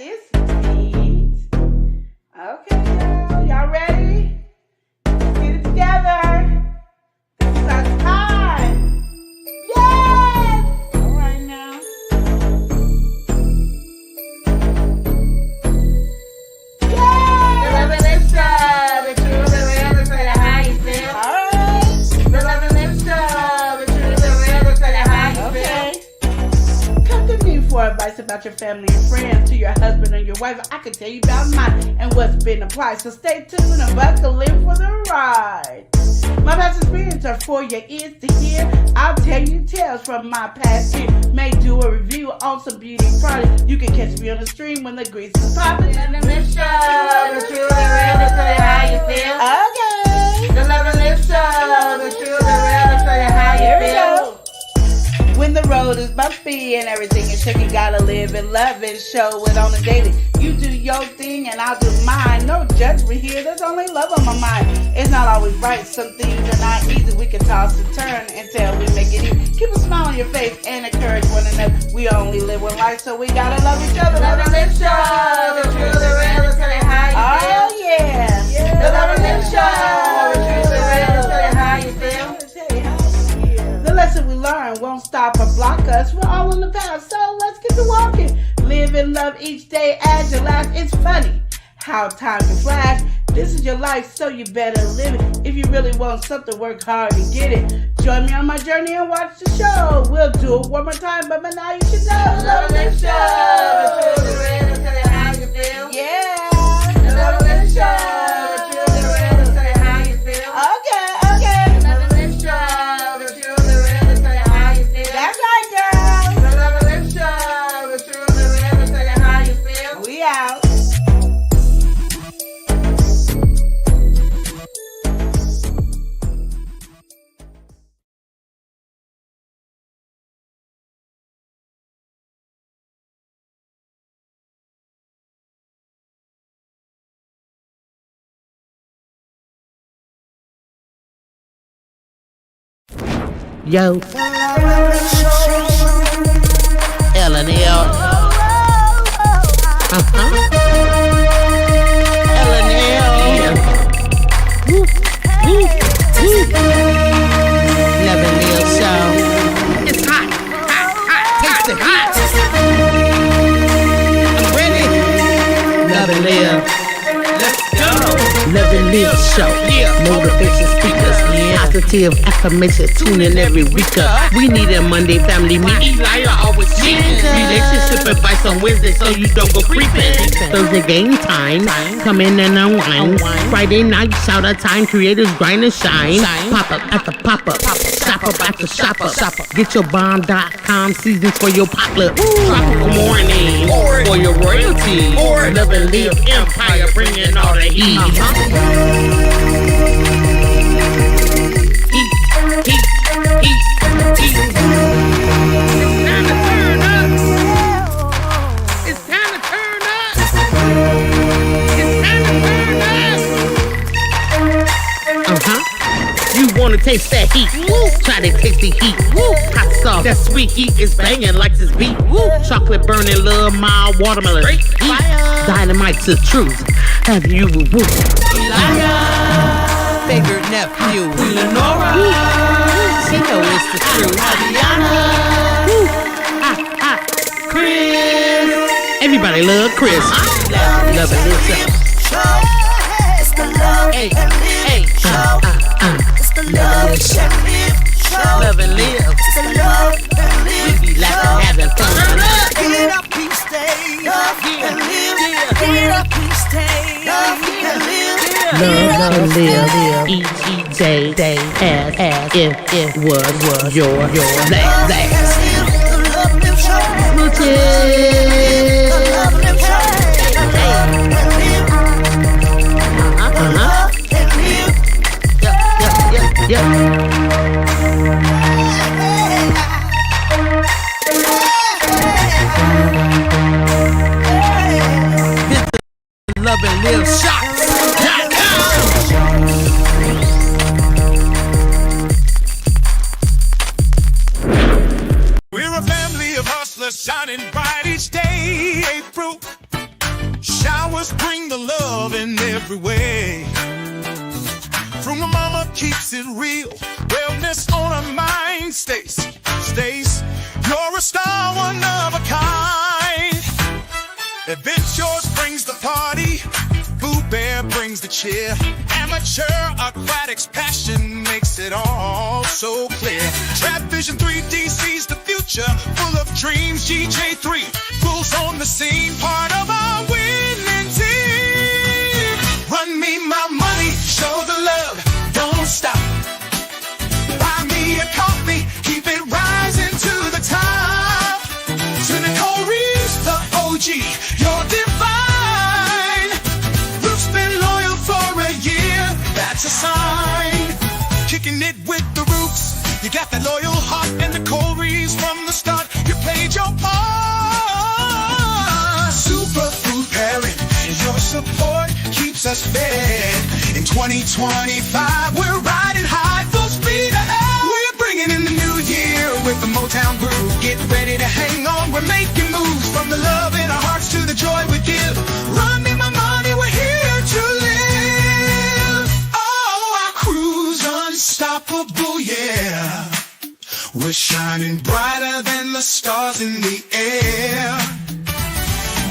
is sweet. Okay, y'all ready? Let's get it together. This is our time. Yes! All right now. Yes! The love and lifestyle, the true, the real, the say how you feel. All right. The love and lifestyle, the true, the real, the say how you Okay. feel. Come to me for advice about your family and friends, to your husband and your wife. I can tell you about mine and what's been applied. So stay tuned and buckle in for the ride. My past experience are for your ears to hear. I'll tell you tales from my past year. May do a review on some beauty products. You can catch me on the stream when the grease is popping. The love and lifestyle, the true, the real, the say how you feel. Okay. The love and lifestyle, the true, the real, the say how Here you we feel. go. When the road is bumpy and everything is shaky, gotta live and love and show it on the daily. You do your thing and I'll do mine. No judgment here, there's only love on my mind. It's not always right, some things are not easy. We can toss and turn until we make it easy. Keep a smile on your face and encourage one another. We only live one life, so we gotta love each other. The love and lifestyle, the true, the real, the say how you feel. Oh yeah. The love and lifestyle, the true, the real, the say how you feel. The lesson we learn won't stop or block us. We're all on the path, so let's get to walking. Live and love each day as you laugh. It's funny how time can flash. This is your life, so you better live it. If you really want something, work hard to get it. Join me on my journey and watch the show. We'll do it one more time, but by now you should know. The love and lifestyle, the true, the real, the say how you feel. Yeah. The love and lifestyle, the true, the real, the say how you feel. Okay, okay. The love and lifestyle, the true, the real, the say how you feel. That's right, girl. The love and lifestyle, the true, the real, the say how you feel. We out. Yo, L&L. L&L. Woo, woo, woo. Love and Lil Show. It's hot, hot, hot, taste it hot. I'm ready. Love and Lil. Let's go. Love and Lil Show. Motivation speakers. Positive affirmation. Tune in every week. We need a Monday family meeting. Eli always cheating. Relationship advice on Wednesday so you don't go creeping. Thursday game time. Come in and unwind. Friday night shout out time. Creators grind and shine. Pop up at the pop up. Shop up at the shop up. Get your bomb.com seasons for your potluck. Tropical morning for your royalty. Love and Live Empire bringing all the heat. It's time to turn up. It's time to turn up. You wanna taste that heat? Try to taste the heat. Hot sauce, that sweet heat is banging like this beat. Chocolate burning, love, mild watermelon. Heat. Dynamite's the truth. Have you woo? Favorite nephew, Lenora. She know it's the truth. Chris. Everybody love Chris. Love and Live Show. It's the love Hey, and live hey, show. It's the love and live show. Love and Live. It's the love and live We be laughing, having fun. Get up, please stay. Love and live. Get up, please stay. Love and live. Love and Live. Each day as if it was your last. The love and live show. The love and live show. And live. Love and live. Yep. Love and Live We're a family of hustlers shining bright each day. April, Fruit bring the love in every way. Fruit Mama keeps it real. Wellness on her mind stays. You're a star, one of a kind. Adventures brings the party. Boo Bear brings the cheer. Amateur aquatics passion makes it all so clear. Trap Vision 3D sees the future, full of dreams. GJ3 rules on the scene, part of our winning team. Run me my money, show the love, don't stop. Buy me a coffee, keep it rising to the top. To Nicole Reeves, the OG, you're divine. Ruth's been loyal for a year, that's a sign. Kicking it with the Roots, you got that loyal heart. And Nicole Reeves from the start, you played your part. Superfood pairing, your support keeps us fed. In 2025, we're riding high, full speed ahead. We're bringing in the new year with the Motown groove. Get ready to hang on, we're making moves. From the love in our hearts to the joy we give. Run me my money, we're here to live. Oh, our crew's unstoppable, yeah. We're shining brighter than the stars in the air.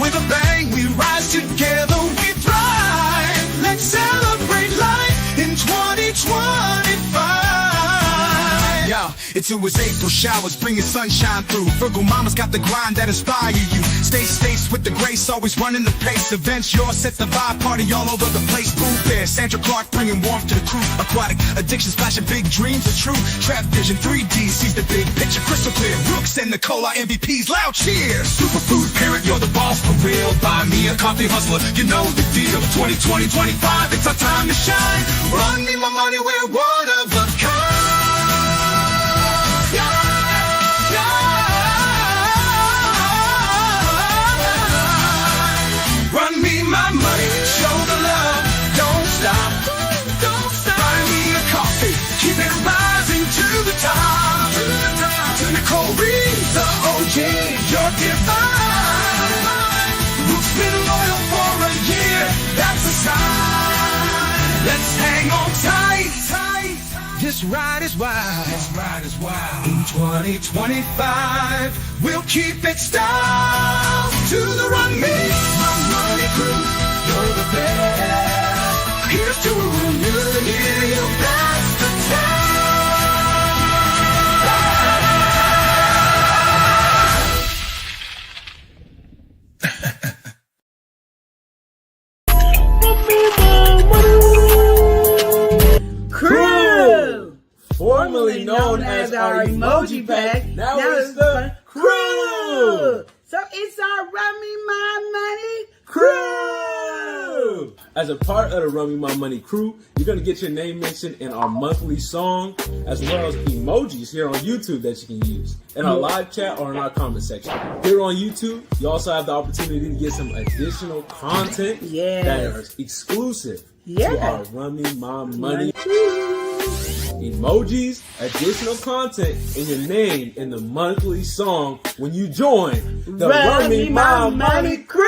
With a bang, we rise together, we thrive. Let's celebrate life in 2025. Yeah, it's always April showers, bringing sunshine through. Virgo Mama's got the grind that inspire you. Stay staced with the grace, always running the pace. Events yours, set the vibe, party all over the place. Boo Bear, Sandra Clark bringing warmth to the crew. Aquatic addictions, flashing big dreams are true. Trap Vision 3D sees the big picture crystal clear. Brooks and Nicole are MVPs, loud cheers. Superfood parent, you're the boss for real. Buy me a coffee, hustler, you know the deal. 2020, 25, it's our time to shine. Run me my money, we're one of a kind. Run me my money, show the love, don't stop. Buy me a coffee, keep it rising to the top. To Nicole Reeves, the OG, you're divine. Ruth's been loyal for a year, that's a sign. Let's hang on tight. This ride is wild. In 2025, we'll keep it styled. To the Run Me My Money crew, you're the best. Here's to a new year, you pass the Crew! Formerly known as our emoji pack, now it's the crew. So it's our Run Me My Money Crew! As a part of the Run Me My Money crew, you're going to get your name mentioned in our monthly song, as well as emojis here on YouTube that you can use, in our live chat or in our comment section. Here on YouTube, you also have the opportunity to get some additional content that is exclusive to our Run Me My Money emojis, additional content, and your name in the monthly song when you join the Run Me My Money crew.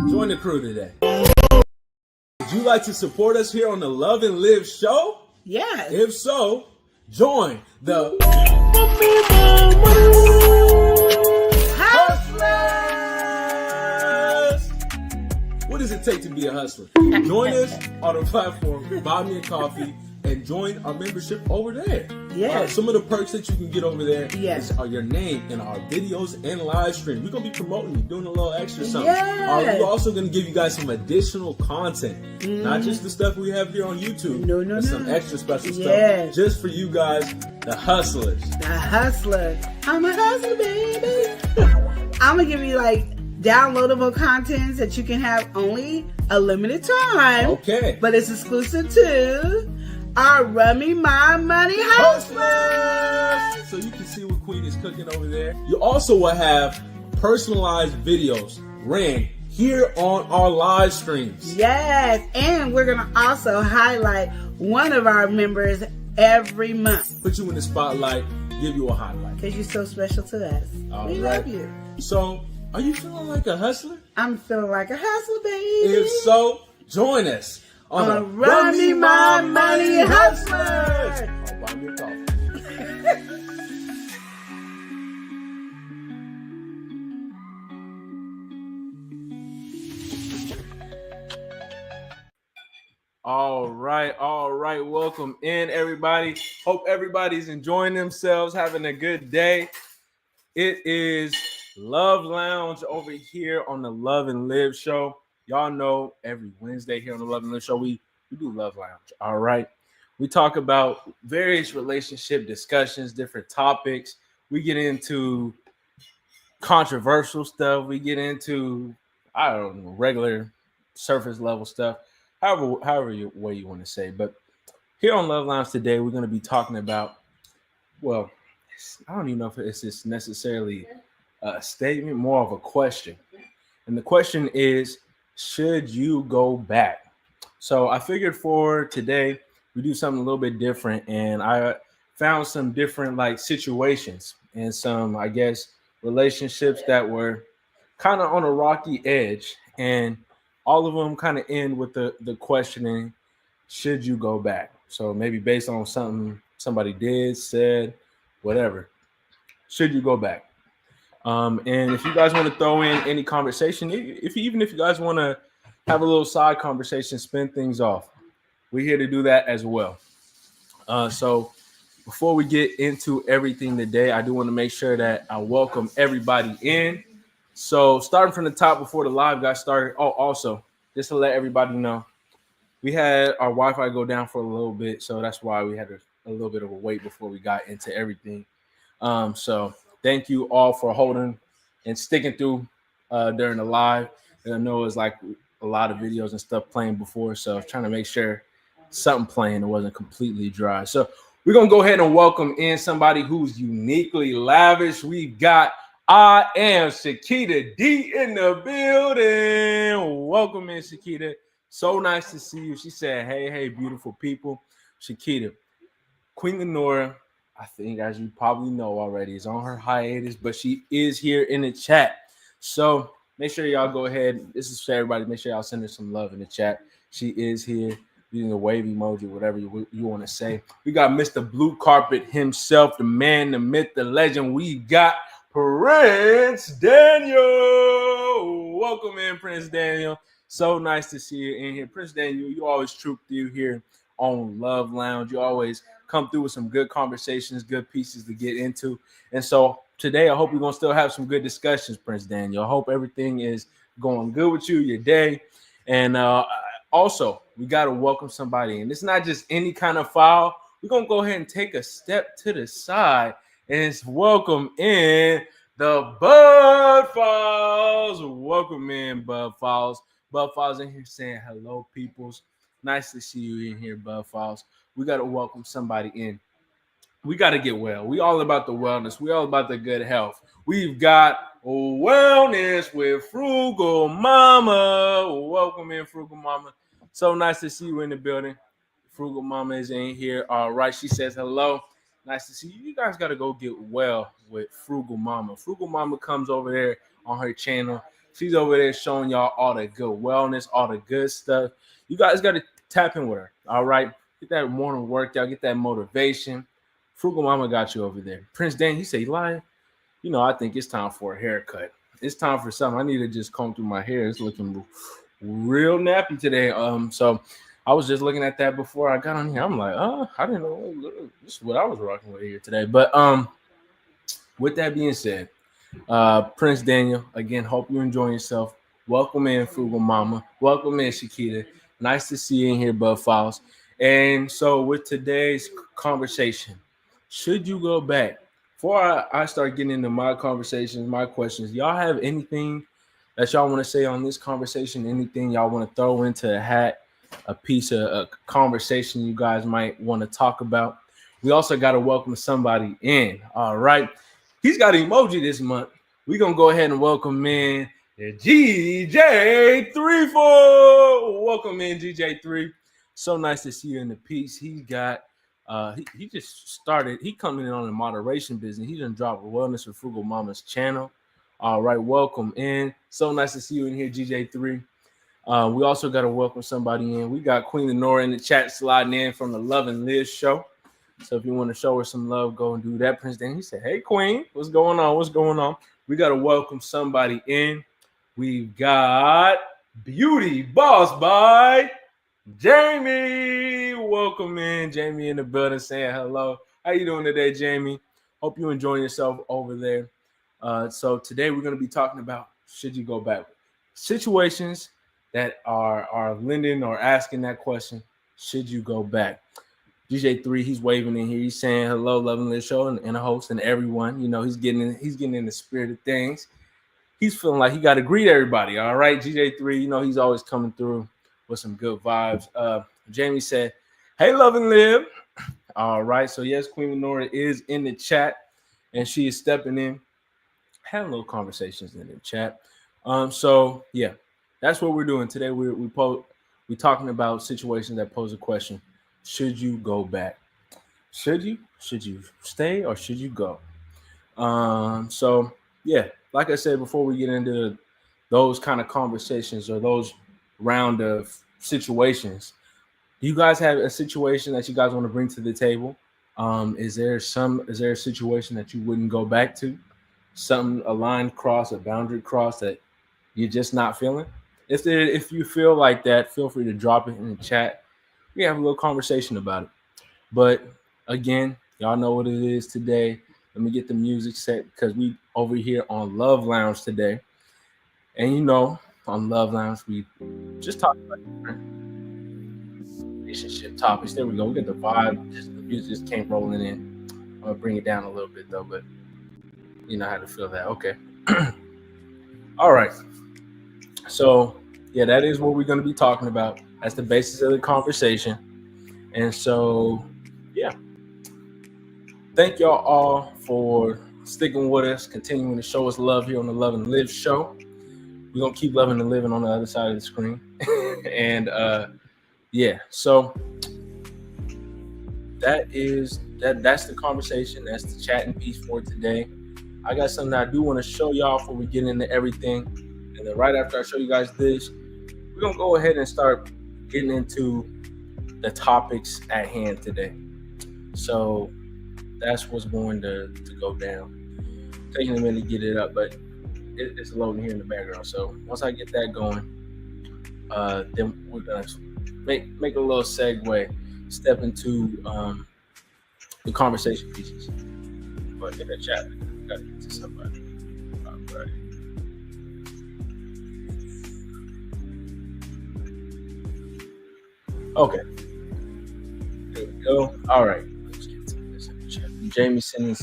Join the crew today. Would you like to support us here on the Love and Live show? Yes. If so, join the Hustlers. What does it take to be a hustler? Join us on the platform, buy me a coffee, and join our membership over there. Yes. Some of the perks that you can get over there Yes. are your name in our videos and live stream. We're going to be promoting you, doing a little extra something. Yes. We're also going to give you guys some additional content. Not just the stuff we have here on YouTube. No. Some extra special Yes. stuff just for you guys, the hustlers. The hustler. I'm a hustler, baby. I'm going to give you like downloadable contents that you can have only a limited time. Okay. But it's exclusive to our Run Me My Money Hustlers. So you can see what Queen is cooking over there. You also will have personalized videos ran here on our live streams. Yes, and we're going to also highlight one of our members every month. Put you in the spotlight, give you a highlight. Because you're so special to us. All We right. love you. So, Are you feeling like a hustler? I'm feeling like a hustler, baby. If so, join us on a Run Me My Money Hustlers. Hustlers. I'll buy me a coffee. All right. Welcome in, everybody. Hope everybody's enjoying themselves, having a good day. It is Love Lounge over here on the Love and Live show. Y'all know every Wednesday here on the Love and Live show, we do Love Lounge. All right. We talk about various relationship discussions, different topics. We get into controversial stuff. We get into, I don't know, regular surface level stuff. However way you want to say. But here on Love Lounge today, we're going to be talking about, well, I don't even know if it's just necessarily a statement, more of a question. And the question is, should you go back? So I figured for today, we do something a little bit different. And I found some different like situations and some, I guess, relationships that were kind of on a rocky edge. And all of them kind of end with the questioning, should you go back? So maybe based on something somebody did, said, whatever. Should you go back? And if you guys want to throw in any conversation, even if you guys want to have a little side conversation, spin things off, we're here to do that as well. So before we get into everything today, I do want to make sure that I welcome everybody in. So starting from the top before the live got started. Oh, also, just to let everybody know, we had our Wi-Fi go down for a little bit. So that's why we had a little bit of a wait before we got into everything. So thank you all for holding and sticking through during the live. And I know it was like a lot of videos and stuff playing before. So I was trying to make sure something playing, it wasn't completely dry. So we're going to go ahead and welcome in somebody who's uniquely lavish. We've got I am Shakita D in the building. Welcome in, Shakita. So nice to see you. She said, hey, beautiful people. Shakita, Queen Lenora, I think, as you probably know already, is on her hiatus, but she is here in the chat. So make sure y'all go ahead. This is for everybody. Make sure y'all send her some love in the chat. She is here using a wave emoji, whatever you want to say. We got Mr. Blue Carpet himself, the man, the myth, the legend. We got Prince Daniel. Welcome in, Prince Daniel. So nice to see you in here. Prince Daniel, you always troop through here on Love Lounge. You always come through with some good conversations, good pieces to get into. And so today, I hope we're going to still have some good discussions, Prince Daniel. I hope everything is going good with you, your day. And also, we got to welcome somebody. And it's not just any kind of file. We're going to go ahead and take a step to the side and welcome in the Bud Files. Welcome in, Bud Files. Bud Files in here saying hello, peoples. Nice to see you in here, Bud Files. We got to welcome somebody in. We got to get well. We all about the wellness. We all about the good health. We've got wellness with Frugal Mama. Welcome in, Frugal Mama. So nice to see you in the building. Frugal Mama is in here. All right. She says hello. Nice to see you. You guys got to go get well with Frugal Mama. Frugal Mama comes over there on her channel. She's over there showing y'all all the good wellness, all the good stuff. You guys got to tap in with her. All right. Get that morning workout. Get that motivation. Frugal Mama got you over there. Prince Dan, he said, Eli, you know, I think it's time for a haircut. It's time for something. I need to just comb through my hair. It's looking real nappy today. So I was just looking at that before I got on here. I'm like, I didn't know this is what I was rocking with here today. But with that being said, Prince Daniel, again, hope you're enjoying yourself. Welcome in, Frugal Mama. Welcome in, Shakita. Nice to see you in here, Bud Files. And so with today's conversation, should you go back? Before I start getting into my conversations, my questions, y'all have anything that y'all want to say on this conversation? Anything y'all want to throw into the hat? A piece of a conversation you guys might want to talk about? We also got to welcome somebody in. All right. He's got an emoji this month. We're going to go ahead and welcome in GJ34. Welcome in, GJ3. So nice to see you in the piece. He's got he just started. He coming in on the moderation business. He done dropped Wellness with Frugal Mama's channel. All right, welcome in. So nice to see you in here, GJ3. We also got to welcome somebody in. We got Queen Lenora in the chat sliding in from the Love and Live show. So if you want to show her some love, go and do that. Prince Danny said, "Hey, Queen, what's going on? What's going on?" We got to welcome somebody in. We've got Beauty Boss by Jamie. Welcome in, Jamie in the building saying hello. How you doing today, Jamie? Hope you're enjoying yourself over there. So today we're going to be talking about should you go back? Situations that are lending or asking that question, should you go back? DJ3, he's waving in here. He's saying hello, Love and Live show, and a host and everyone. You know, he's getting in the spirit of things. He's feeling like he got to greet everybody. All right, DJ3, you know, he's always coming through with some good vibes. Jamie said, "Hey, Love and Live." All right, so yes, Queen Lenora is in the chat, and she is stepping in, having little conversations in the chat. So yeah, that's what we're doing today. We're talking about situations that pose a question: should you go back? Should you stay or should you go? So yeah, like I said before, we get into those kind of conversations or those round of situations. Do you guys have a situation that you guys want to bring to the table? Is there a situation that you wouldn't go back to? A line cross, a boundary cross that you're just not feeling? If you feel like that, feel free to drop it in the chat. We have a little conversation about it. But again, y'all know what it is today. Let me get the music set because we over here on Love Lounge today. And you know, on Love Lounge, we just talk about different relationship topics. There we go. We got the vibe. The music just came rolling in. I'm gonna bring it down a little bit though, but you know how to feel that. Okay. All right. So yeah, that is what we're gonna be talking about. That's the basis of the conversation. And so yeah. Thank y'all all for sticking with us, continuing to show us love here on the Love and Live show. We're gonna keep loving and living on the other side of the screen. And yeah, so that's the conversation. That's the chatting piece for today. I got something I do want to show y'all before we get into everything. And then right after I show you guys this, we're gonna go ahead and start getting into the topics at hand today. So that's what's going to go down. Taking a minute to get it up, but it's loading here in the background. So once I get that going, then we're gonna make a little segue, step into the conversation pieces. But in the chat, gotta get to somebody. All right. Okay. There we go. All right. Let's get to this in the chat. Jamie showing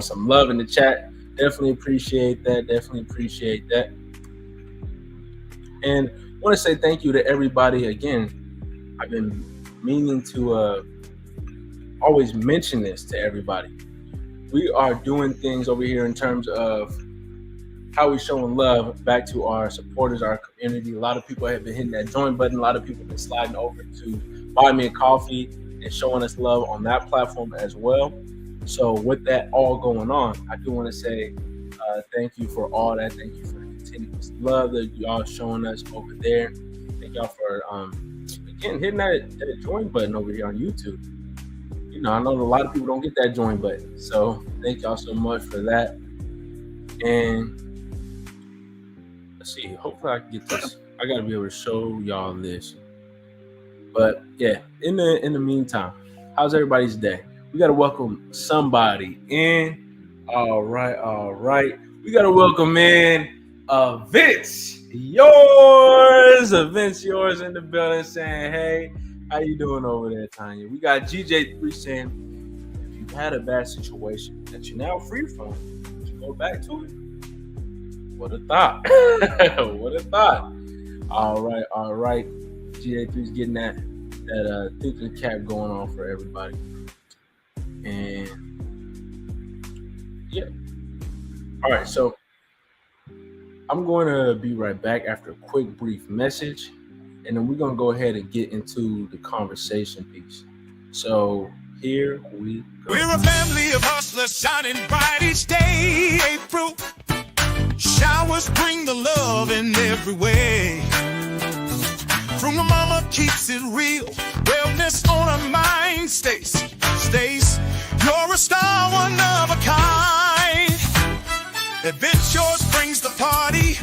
some love in the chat. Definitely appreciate that. And I want to say thank you to everybody again. I've been meaning to always mention this to everybody. We are doing things over here in terms of how we're showing love back to our supporters, our community. A lot of people have been hitting that join button. A lot of people have been sliding over to Buy Me a Coffee and showing us love on that platform as well. So with that all going on, I do want to say thank you for all that. Thank you for the continuous love that y'all showing us over there. Thank y'all for again hitting that join button over here on YouTube. You know, I know a lot of people don't get that join button, so thank y'all so much for that. And let's see, hopefully I can get this. I gotta be able to show y'all this. But yeah, in the meantime, how's everybody's day? We gotta welcome somebody in. All right. We gotta welcome in Vince Yours in the building saying, hey, how you doing over there, Tanya? We got GJ3 saying, if you've had a bad situation that you're now free from, would you go back to it? What a thought. What a thought. All right. GJ3's getting that thinking cap going on for everybody. And yeah. All right, so I'm going to be right back after a quick brief message, and then we're going to go ahead and get into the conversation piece. So here we go. We're a family of hustlers shining bright each day. April, Showers bring the love in every way. From the mama keeps it real. Wellness on her mind stays. You're a star, one of a kind. Adventures brings the party.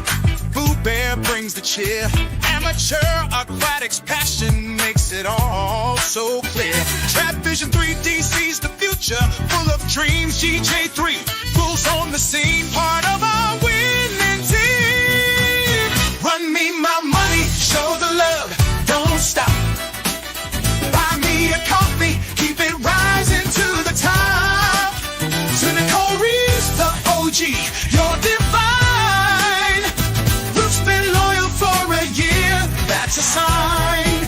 Boo Bear brings the cheer. Amateur aquatics passion makes it all so clear. Trap Vision 3D sees the future, full of dreams. GJ3 rules on the scene, part of our winning team. Run me my money, show the love, don't stop. Buy me a coffee, keep it rising to the top. To Nicole Reeves, the OG, you're divine. Ruth's been loyal for a year, that's a sign.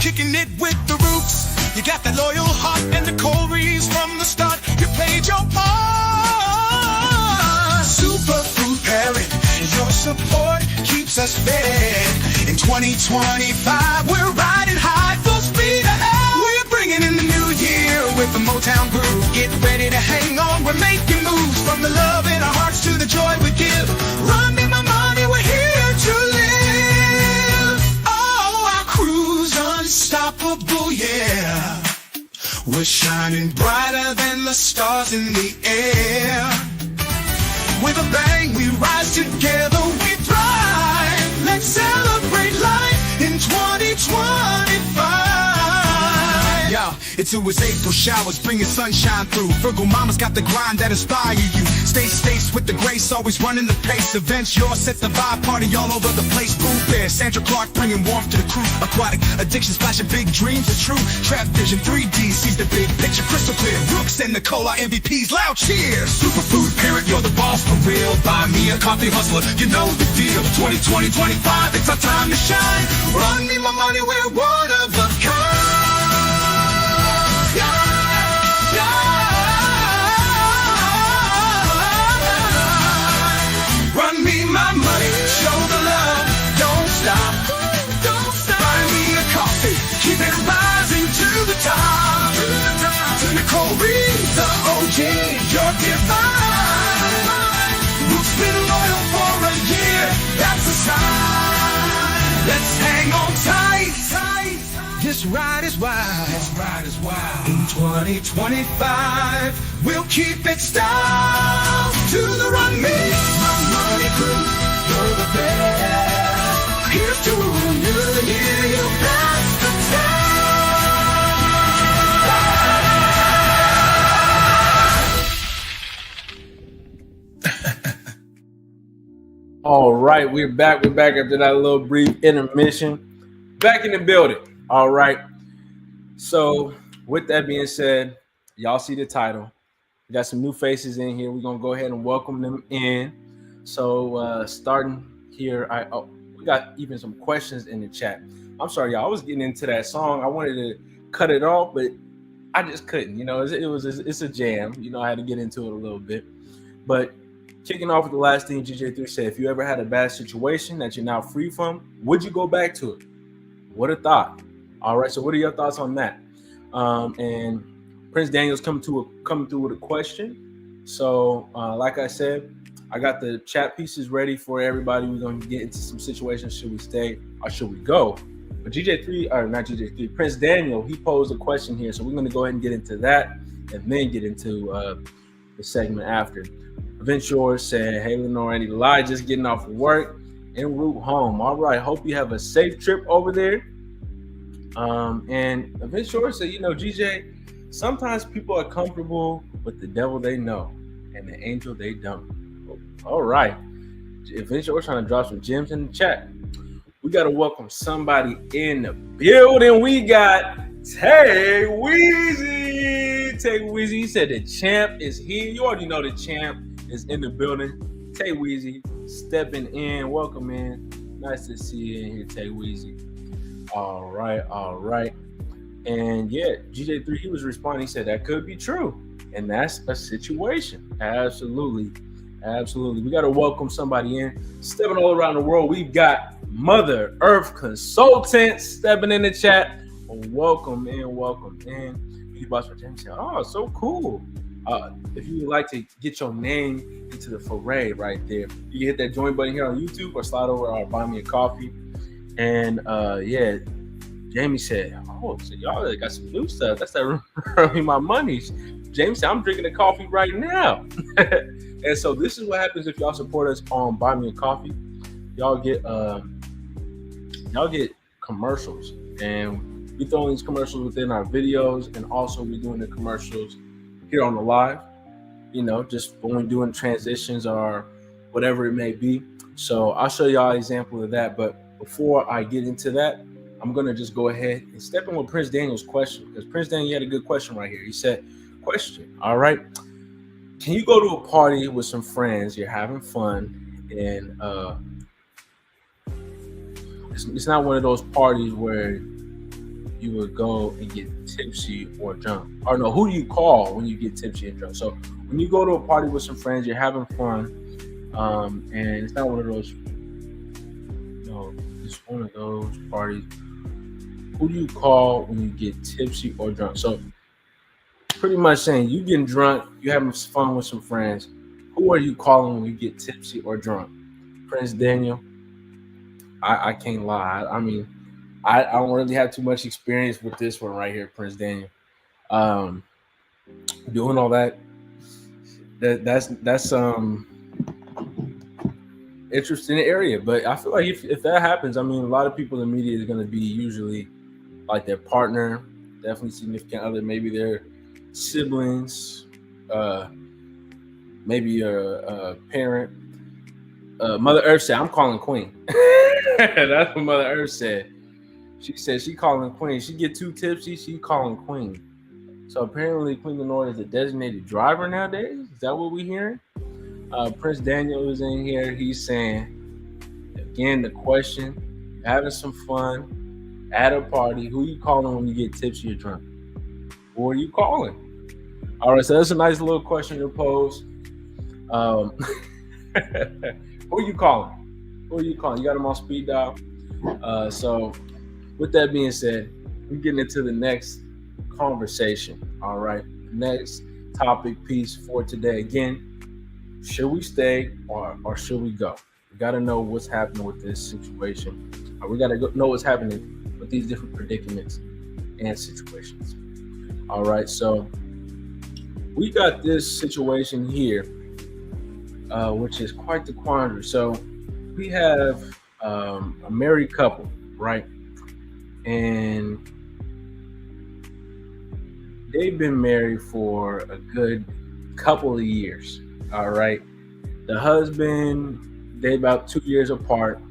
Kicking it with the Roots, you got that loyal heart. And Nicole Reeves from the start, you played your part. Superfood parent, your support keeps us fed. In 2025, we're riding high, full speed ahead. We're bringing in the new year with the Motown groove. Get ready to hang on, we're making moves. From the love in our hearts to the joy we give. Run me my money, we're here to live. Oh, our crew's unstoppable, yeah. We're shining brighter than the stars in the air. With a bang, we rise together, we thrive. Let's celebrate life in 2025. Yo, it's always April showers, bringing sunshine through. Virgo mama's got the grind that inspire you. Stay with the grace, always running the pace. Events, yours set the vibe, party all over the place. Boo Bear, Sandra Clark bringing warmth to the crew. Aquatic addiction, splashing big dreams are true. Trap Vision 3D sees the big picture crystal clear. Brooks and Nicole are MVPs, loud cheers. Superfood parent, you're the boss for real. Buy me a coffee, hustler, you know the deal. 2020, 25, it's our time to shine. Run me my money, we're one of a kind. Run me my money, show the love, don't stop. Buy me a coffee, keep it rising to the top. To Nicole Reeves, the OG, you're divine. Ruth's been loyal for a year, that's a sign. Let's hang on tight. This ride is wild. In 2025, we'll keep it style. To the Run Me My Money crew, you're the best. Here's to a new year, you pass the All right, we're back. We're back after that little brief intermission. Back in the building. All right. So, with that being said, y'all see the title. We got some new faces in here. We're gonna go ahead and welcome them in. So, starting here, we got even some questions in the chat. I'm sorry, y'all. I was getting into that song. I wanted to cut it off, but I just couldn't. You know, it's a jam. You know, I had to get into it a little bit. But kicking off with the last thing GJ3 said, if you ever had a bad situation that you're now free from, would you go back to it? What a thought. All right, so what are your thoughts on that? And Prince Daniel's coming through with a question. So, like I said, I got the chat pieces ready for everybody. We're going to get into some situations. Should we stay or should we go? But Prince Daniel, he posed a question here. So we're going to go ahead and get into that and then get into the segment after. Vince Yours said, hey, Lenore and Eli, just getting off of work en route home. All right, hope you have a safe trip over there. And Vince Yours said, you know, GJ, sometimes people are comfortable with the devil they know and the angel they don't. All right. Vince Yours trying to drop some gems in the chat. We got to welcome somebody in the building. We got Tay Weezy. Tay Weezy, he said the champ is here. You already know the champ is in the building. Tay Weezy stepping in. Welcome in. Nice to see you in here, Tay Weezy. All right. And yeah, GJ3, he was responding. He said that could be true. And that's a situation. Absolutely. We got to welcome somebody in. Stepping all around the world, we've got Mother Earth Consultant stepping in the chat. Welcome in. Beauty Boss for James said, oh, so cool. If you would like to get your name into the foray right there, you can hit that join button here on YouTube or slide over or buy me a coffee. And yeah, Jamie said, oh, so y'all got some new stuff. That's that Run Me My Money. Jamie said, I'm drinking a coffee right now. And so this is what happens if y'all support us on Buy Me a Coffee. Y'all get commercials, and we throw these commercials within our videos, and also we doing the commercials here on the live, just when we're doing transitions or whatever it may be. So I'll show y'all an example of that. But before I get into that, I'm going to just go ahead and step in with Prince Daniel's question, because Prince Daniel had a good question right here. He said, question, all right, can you go to a party with some friends, you're having fun, and it's not one of those parties where you would go and get tipsy or drunk. Or no, who do you call when you get tipsy and drunk? So when you go to a party with some friends, you're having fun, and it's not one of those, it's one of those parties. Who do you call when you get tipsy or drunk? So pretty much saying you getting drunk, you having fun with some friends. Who are you calling when you get tipsy or drunk? Prince Daniel, I can't lie. I mean, I don't really have too much experience with this one right here, Prince Daniel. Doing all that's interesting area, but I feel like if that happens, I mean, a lot of people in the media is going to be usually like their partner, definitely significant other, maybe their siblings, maybe a parent. Mother Earth said, I'm calling Queen. That's what Mother Earth said. She said she calling Queen. She get too tipsy, she calling Queen. So apparently Queen Lenore is a designated driver nowadays. Is that what we hearing? Prince Daniel is in here. He's saying, again, the question, you're having some fun at a party. Who you calling when you get tipsy or drunk? Who are you calling? All right, so that's a nice little question to pose. Who are you calling? Who are you calling? You got them on speed dial. So with that being said, we're getting into the next conversation. All right, next topic piece for today. Again, should we stay or should we go? We got to know what's happening with this situation. We got to know what's happening with these different predicaments and situations. All right, so we got this situation here, which is quite the quandary. So we have a married couple, right? And they've been married for a good couple of years. All right. The husband, they about 2 years apart.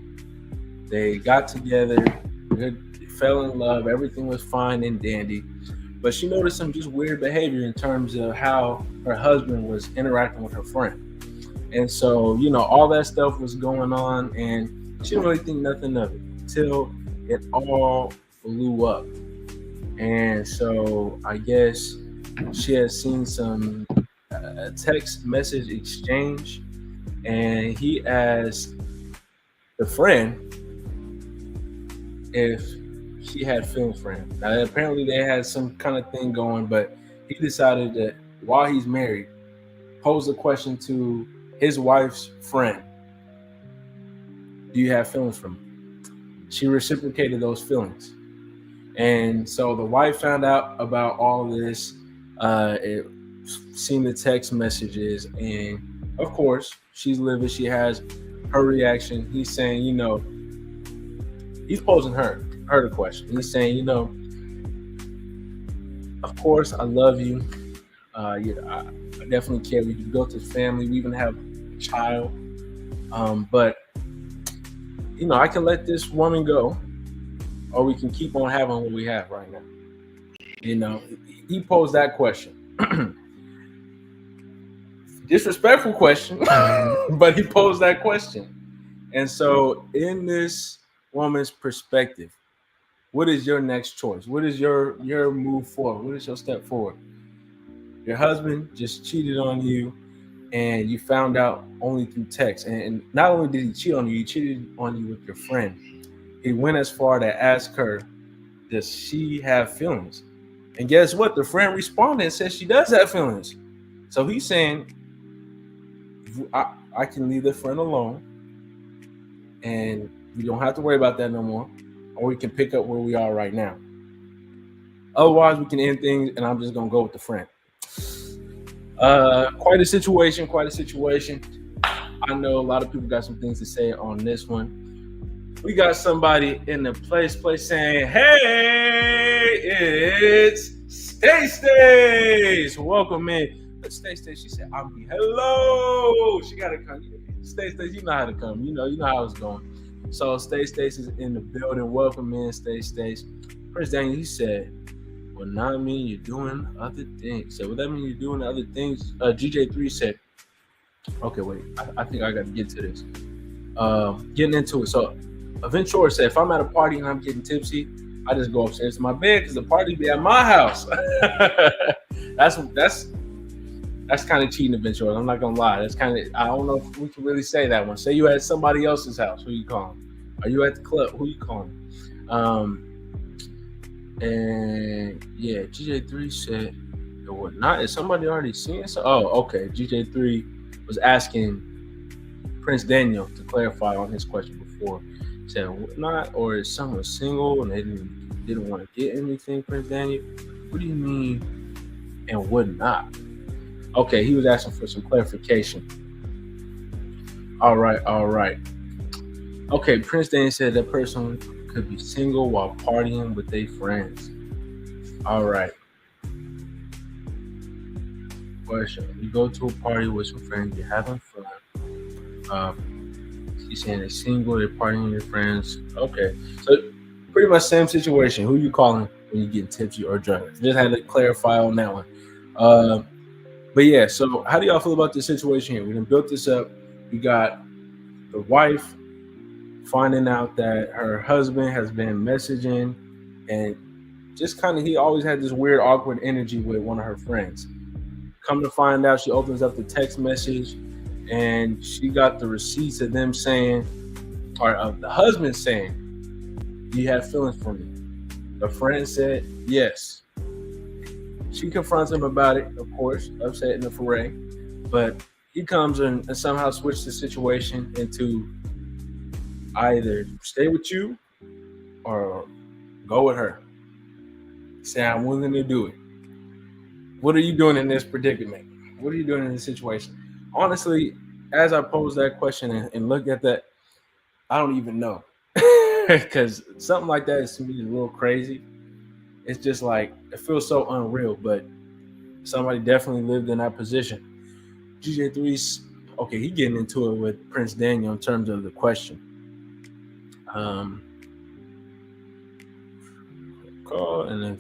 They got together, they fell in love. Everything was fine and dandy. But she noticed some just weird behavior in terms of how her husband was interacting with her friend. And so, all that stuff was going on, and she didn't really think nothing of it until it all blew up. And so I guess she has seen some text message exchange, and he asked the friend if she had feelings for him. Now, apparently they had some kind of thing going, but he decided that while he's married, pose a question to his wife's friend. Do you have feelings for me? She reciprocated those feelings. And so the wife found out about all of this, seen the text messages, and of course, she's livid. She has her reaction. He's saying, he's posing her the question. He's saying, of course, I love you. I definitely care. We built this family. We even have a child. But I can let this woman go, or we can keep on having what we have right now. He posed that question. Disrespectful question, but he posed that question. And so in this woman's perspective, what is your next choice? What is your move forward? What is your step forward? Your husband just cheated on you, and you found out only through text. And not only did he cheat on you, he cheated on you with your friend. He went as far to ask her, does she have feelings? And guess what? The friend responded and said she does have feelings. So he's saying, I can leave the friend alone, and we don't have to worry about that no more, or we can pick up where we are right now. Otherwise, we can end things, and I'm just gonna go with the friend. Quite a situation. I know a lot of people got some things to say on this one. We got somebody in the place saying, "Hey, it's Stay. Welcome in." Stay. She said, "I'm here." Hello. She gotta come. Stay. You know how to come. You know how it's going. So Stay is in the building. Welcome in, Stay. Prince Daniel, he said, "Well, not mean you're doing other things." So, what that mean you're doing other things? GJ3 said, "Okay, wait. I think I got to get to this. Getting into it." So, Aventura said, "If I'm at a party and I'm getting tipsy, I just go upstairs to my bed because the party be at my house." That's kind of cheating, Aventura. I'm not gonna lie. That's kind of, I don't know if we can really say that one. Say you at somebody else's house. Who you calling? Are you at the club? Who you calling? And yeah, GJ3 said, "What not? Is somebody already seen?" So, oh, okay. GJ3 was asking Prince Daniel to clarify on his question before. He said, "What not? Or is someone single and they didn't want to get anything?" Prince Daniel, what do you mean? And what not? Okay, he was asking for some clarification. All right. Okay, Prince Daniel said that person could be single while partying with their friends. All right. Question: you go to a party with some friends, you're having fun. He's saying they're single, they're partying with your friends. Okay, so pretty much same situation. Who you calling when you get tipsy or drunk? Just had to clarify on that one. But yeah, so how do y'all feel about this situation here? We done built this up. We got the wife finding out that her husband has been messaging, and just kind of, he always had this weird, awkward energy with one of her friends. Come to find out, she opens up the text message, and she got the receipts of them saying, or of the husband saying, "Do you have feelings for me?" The friend said, "Yes." She confronts him about it, of course, upset in a foray, but he comes and somehow switches the situation into either stay with you or go with her. Say, "I'm willing to do it." What are you doing in this predicament? What are you doing in this situation? Honestly, as I pose that question and look at that, I don't even know. Because something like that is, to me, is real crazy. It's just like, it feels so unreal, but somebody definitely lived in that position. GJ3's, okay, he getting into it with Prince Daniel in terms of the question. Call and then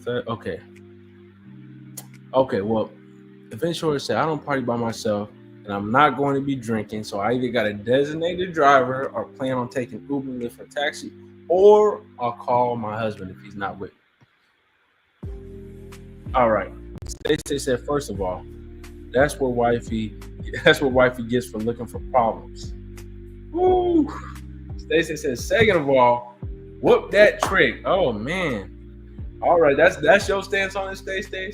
okay, well, Aventura said, "I don't party by myself, and I'm not going to be drinking, so I either got a designated driver or plan on taking Uber, Lyft, or taxi, or I'll call my husband if he's not with me." All right. Stacey said, "First of all, that's what wifey gets for looking for problems." Woo. Stacey said, "Second of all, whoop that trick." Oh man. All right, that's your stance on this, Stacey.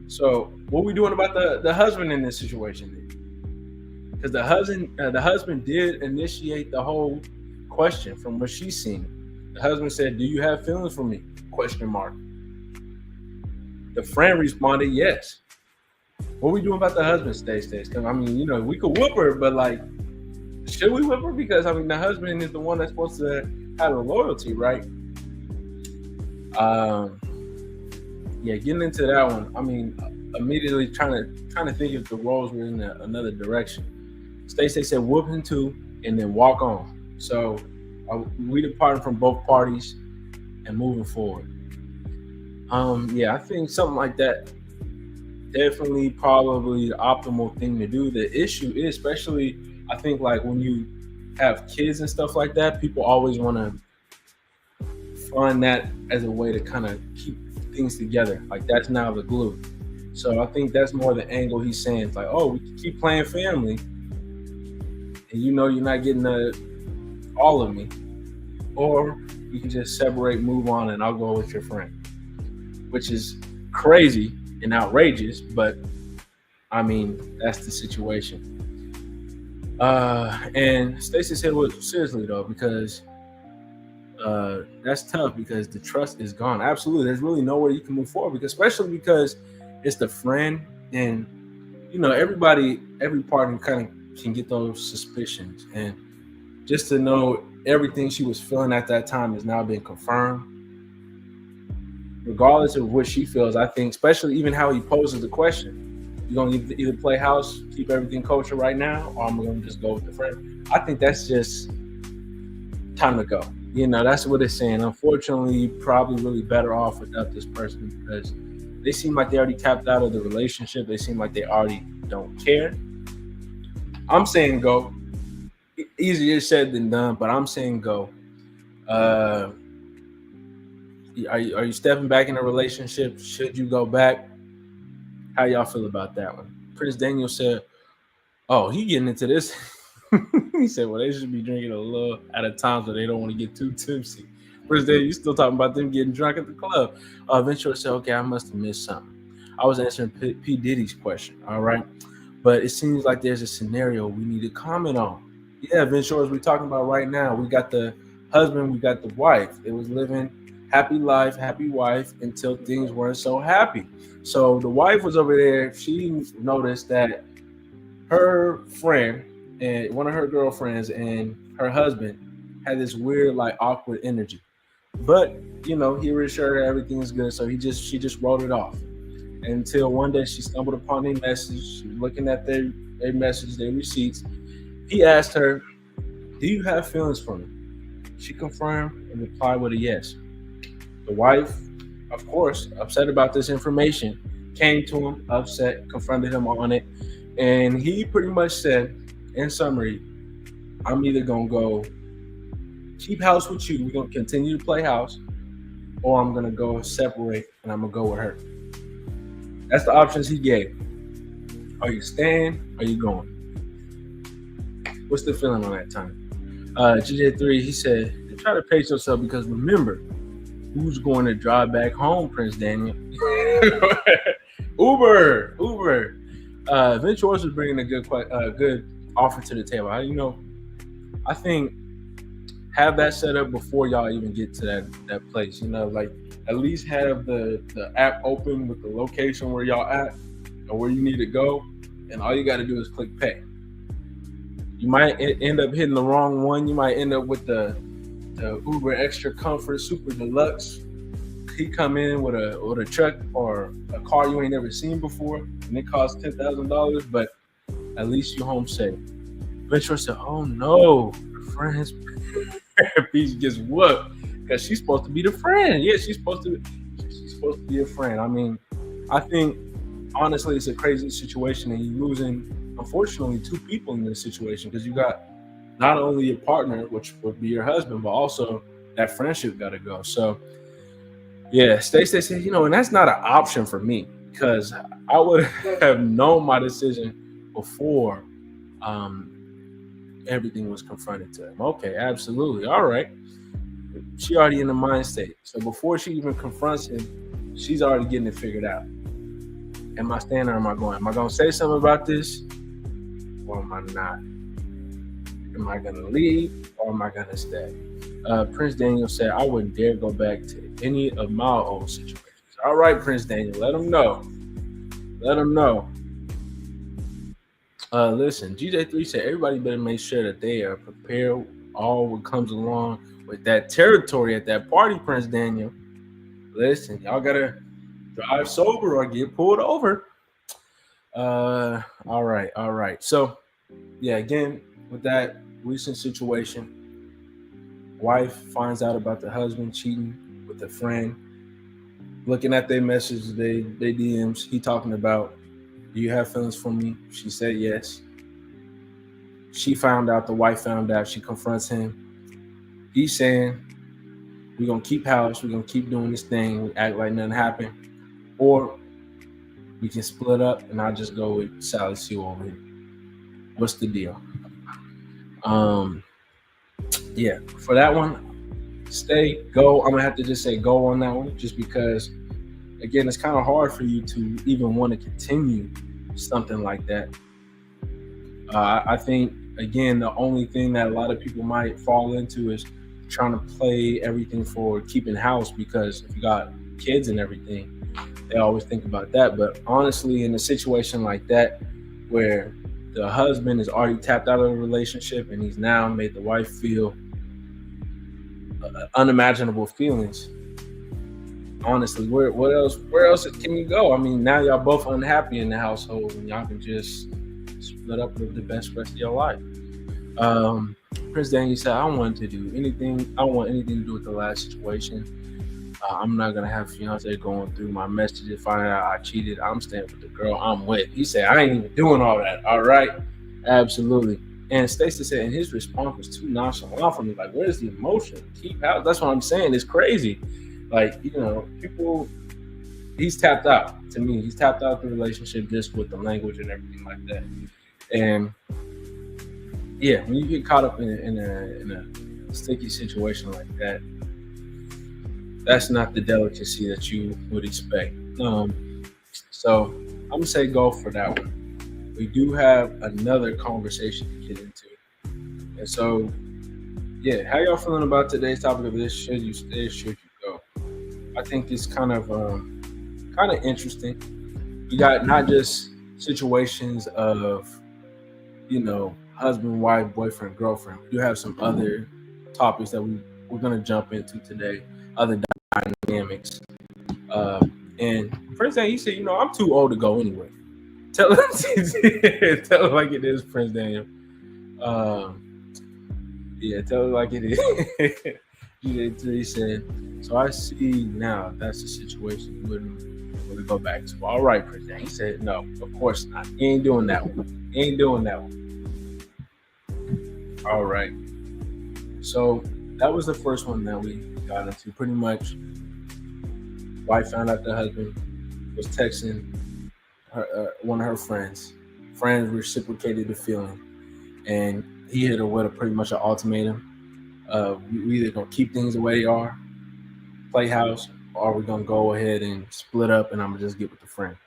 So what we doing about the husband in this situation then? Because the husband did initiate the whole question from what she's seen. The husband said, "Do you have feelings for me?" ? The friend responded, "Yes." What we doing about the husband, Stacey? Because I mean, we could whoop her, but like, should we whip her? Because I mean, the husband is the one that's supposed to have the loyalty, right? Yeah, getting into that one. I mean, immediately trying to think if the roles were in another direction. Stacey said, "Whoop him too, and then walk on." So we departed from both parties and moving forward. Yeah, I think something like that definitely probably the optimal thing to do. The issue is, especially, I think, like when you have kids and stuff like that, people always want to find that as a way to kind of keep things together. Like, that's now the glue. So I think that's more the angle he's saying. It's like, oh, we can keep playing family, and you're not getting all of me, or you can just separate, move on, and I'll go with your friend, which is crazy and outrageous. But I mean, that's the situation. And Stacey said, well, seriously though, because that's tough because the trust is gone. Absolutely, there's really nowhere you can move forward because, especially because it's the friend, and you know everybody, every partner kind of can get those suspicions, and just to know everything she was feeling at that time has now been confirmed. Regardless of what she feels, I think, especially even how he poses the question, you're gonna either play house, keep everything kosher right now, or I'm gonna just go with the friend. I think that's just time to go. You know, that's what it's saying. Unfortunately, you're probably really better off without this person because they seem like they already tapped out of the relationship. They seem like they already don't care. I'm saying go. Easier said than done, but I'm saying go. Are you stepping back in a relationship? Should you go back? How y'all feel about that one? Prince Daniel said, "Oh, he getting into this." He said, "Well, they should be drinking a little at a time so they don't want to get too tipsy." Prince Daniel, you still talking about them getting drunk at the club? Ventura said, "Okay, I must have missed something. I was answering P. Diddy's question, all right, but it seems like there's a scenario we need to comment on." Yeah, Ventura, as we're talking about right now, we got the husband, we got the wife. It was living happy life, happy wife until things weren't so happy. So the wife was over there. She noticed that her friend and one of her girlfriends and her husband had this weird, like, awkward energy. But you know, he reassured her everything is good, so she just wrote it off. Until one day she stumbled upon a message. She was looking at their message, their receipts. He asked her, "Do you have feelings for me?" She confirmed and replied with a yes. The wife, of course, upset about this information, came to him, upset, confronted him on it, and he pretty much said, in summary, "I'm either gonna go keep house with you, we're gonna continue to play house, or I'm gonna go separate and I'm gonna go with her." That's the options he gave. Are you staying? Are you going? What's the feeling on that time? GJ3, he said, "Try to pace yourself because remember, who's going to drive back home, Prince Daniel?" Uber. Ventura was bringing a good offer to the table. I think have that set up before y'all even get to that place. You know, like at least have the app open with the location where y'all at or where you need to go, and all you got to do is click pay. You might end up hitting the wrong one. You might end up with the Uber Extra Comfort Super Deluxe. He come in with a truck or a car you ain't never seen before, and it costs $10,000, but at least you home safe. Ventura said, "Oh no, her friend's piece gets whooped because she's supposed to be the friend." Yeah, she's supposed to be a friend. I mean, I think honestly it's a crazy situation, and you're losing, unfortunately, two people in this situation because you got not only your partner, which would be your husband, but also that friendship got to go. So yeah, Stacey said, and that's not an option for me because I would have known my decision before everything was confronted to him. Okay, absolutely. All right. She already in the mind state. So before she even confronts him, she's already getting it figured out. Am I staying or am I going? Am I going to say something about this or am I not? Am I going to leave or am I going to stay? Prince Daniel said, "I wouldn't dare go back to any of my old situations." All right, Prince Daniel, let them know. Let them know. Listen, GJ3 said everybody better make sure that they are prepared all what comes along with that territory at that party, Prince Daniel. Listen, y'all got to drive sober or get pulled over. All right. So, yeah, again, with that recent situation, wife finds out about the husband cheating with a friend, looking at their messages, they DMs, he talking about, "Do you have feelings for me?" She said yes. She found out, the wife found out, she confronts him. He's saying, "We're going to keep house, we're going to keep doing this thing, we act like nothing happened, or we can split up and I'll just go with Sally Sue over here. What's the deal?" Yeah, for that one, stay, go. I'm going to have to just say go on that one just because, again, it's kind of hard for you to even want to continue something like that. I think, again, the only thing that a lot of people might fall into is trying to play everything for keeping house, because if you got kids and everything, they always think about that. But honestly, in a situation like that, where the husband is already tapped out of the relationship and he's now made the wife feel unimaginable feelings, honestly, where else can you go? I mean, now y'all both unhappy in the household, and y'all can just split up, live the best rest of your life. Prince Daniel said, I don't want anything to do with the last situation. I'm not gonna have fiance going through my messages, finding out I cheated. I'm staying with the girl I'm with. He said, I ain't even doing all that. All right, absolutely. And Stacey said, and his response was too nonchalant for me. Like, where's the emotion? Keep out. That's what I'm saying. It's crazy. Like, people. He's tapped out. To me, he's tapped out the relationship just with the language and everything like that. And yeah, when you get caught up in a sticky situation like that, that's not the delicacy that you would expect. So I'm gonna say go for that one. We do have another conversation to get into, and so yeah, how y'all feeling about today's topic of this? Should you stay? Should you go? I think it's kind of interesting. You got not just situations of husband, wife, boyfriend, girlfriend. We do have some other topics that we're gonna jump into today. Other dynamics. And Prince Daniel, he said, I'm too old to go anyway. Tell it, tell it like it is, Prince Daniel. Yeah, tell it like it is. He said, so I see now that's the situation you wouldn't want to go back to. All right, Prince Daniel. He said, no, of course not. He ain't doing that one. He ain't doing that one. All right. So that was the first one that we got into. Pretty much, wife found out the husband was texting one of her friends. Friends reciprocated the feeling, and he hit her with pretty much an ultimatum. We either gonna keep things the way they are, play house, or we're gonna go ahead and split up, and I'm gonna just get with the friend.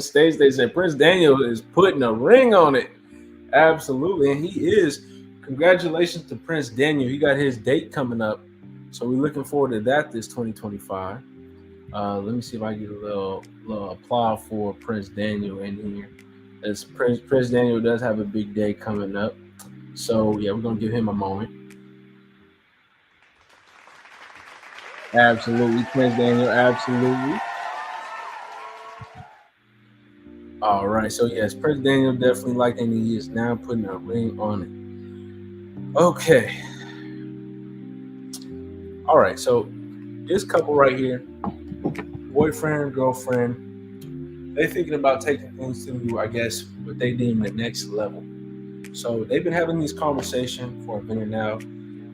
Stage, they said Prince Daniel is putting a ring on it. Absolutely, and he is. Congratulations to Prince Daniel. He got his date coming up, so we're looking forward to that this 2025. Let me see if I get a little applause for Prince Daniel in here. As Prince Daniel does have a big day coming up, so yeah, we're gonna give him a moment. Absolutely, Prince Daniel, absolutely. All right, so yes, Prince Daniel definitely liked it, and he is now putting a ring on it. Okay. All right, so this couple right here, boyfriend, girlfriend, they're thinking about taking things to, I guess, what they deem the next level. So they've been having these conversations for a minute now,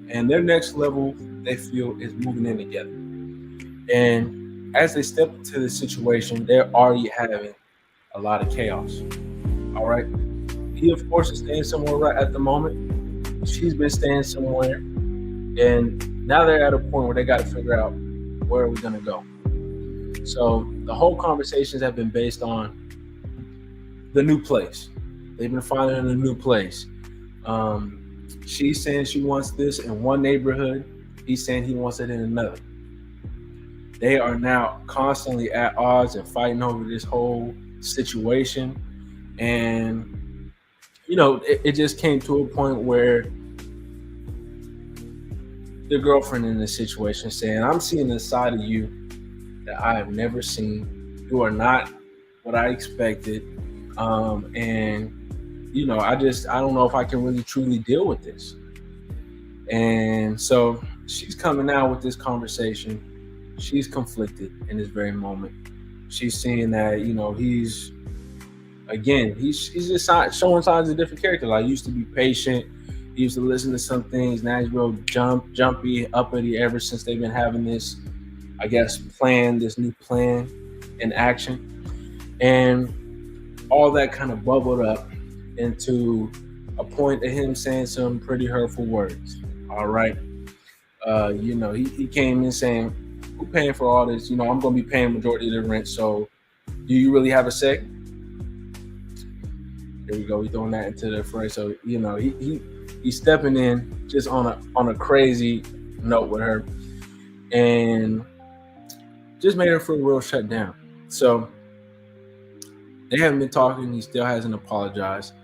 and their next level, they feel, is moving in together. And as they step into the situation, they're already having a lot of chaos. All right. He, of course, is staying somewhere right at the moment. She's been staying somewhere. And now they're at a point where they got to figure out, where are we going to go? So the whole conversations have been based on the new place. They've been finding a new place. She's saying she wants this in one neighborhood. He's saying he wants it in another. They are now constantly at odds and fighting over this whole situation. And, it just came to a point where the girlfriend in this situation saying, I'm seeing a side of you that I have never seen. You are not what I expected. And, I don't know if I can really truly deal with this. And so she's coming out with this conversation. She's conflicted in this very moment. She's seeing that, he's just showing signs of different character. Like, he used to be patient. He used to listen to some things. Now he's real jumpy, uppity ever since they've been having this, I guess, this new plan in action. And all that kind of bubbled up into a point of him saying some pretty hurtful words. All right. He came in saying, who's paying for all this? I'm going to be paying majority of the rent. So do you really have a say? There we go. We throwing that into the fray. So he's stepping in just on a crazy note with her, and just made her feel real shut down. So they haven't been talking. He still hasn't apologized.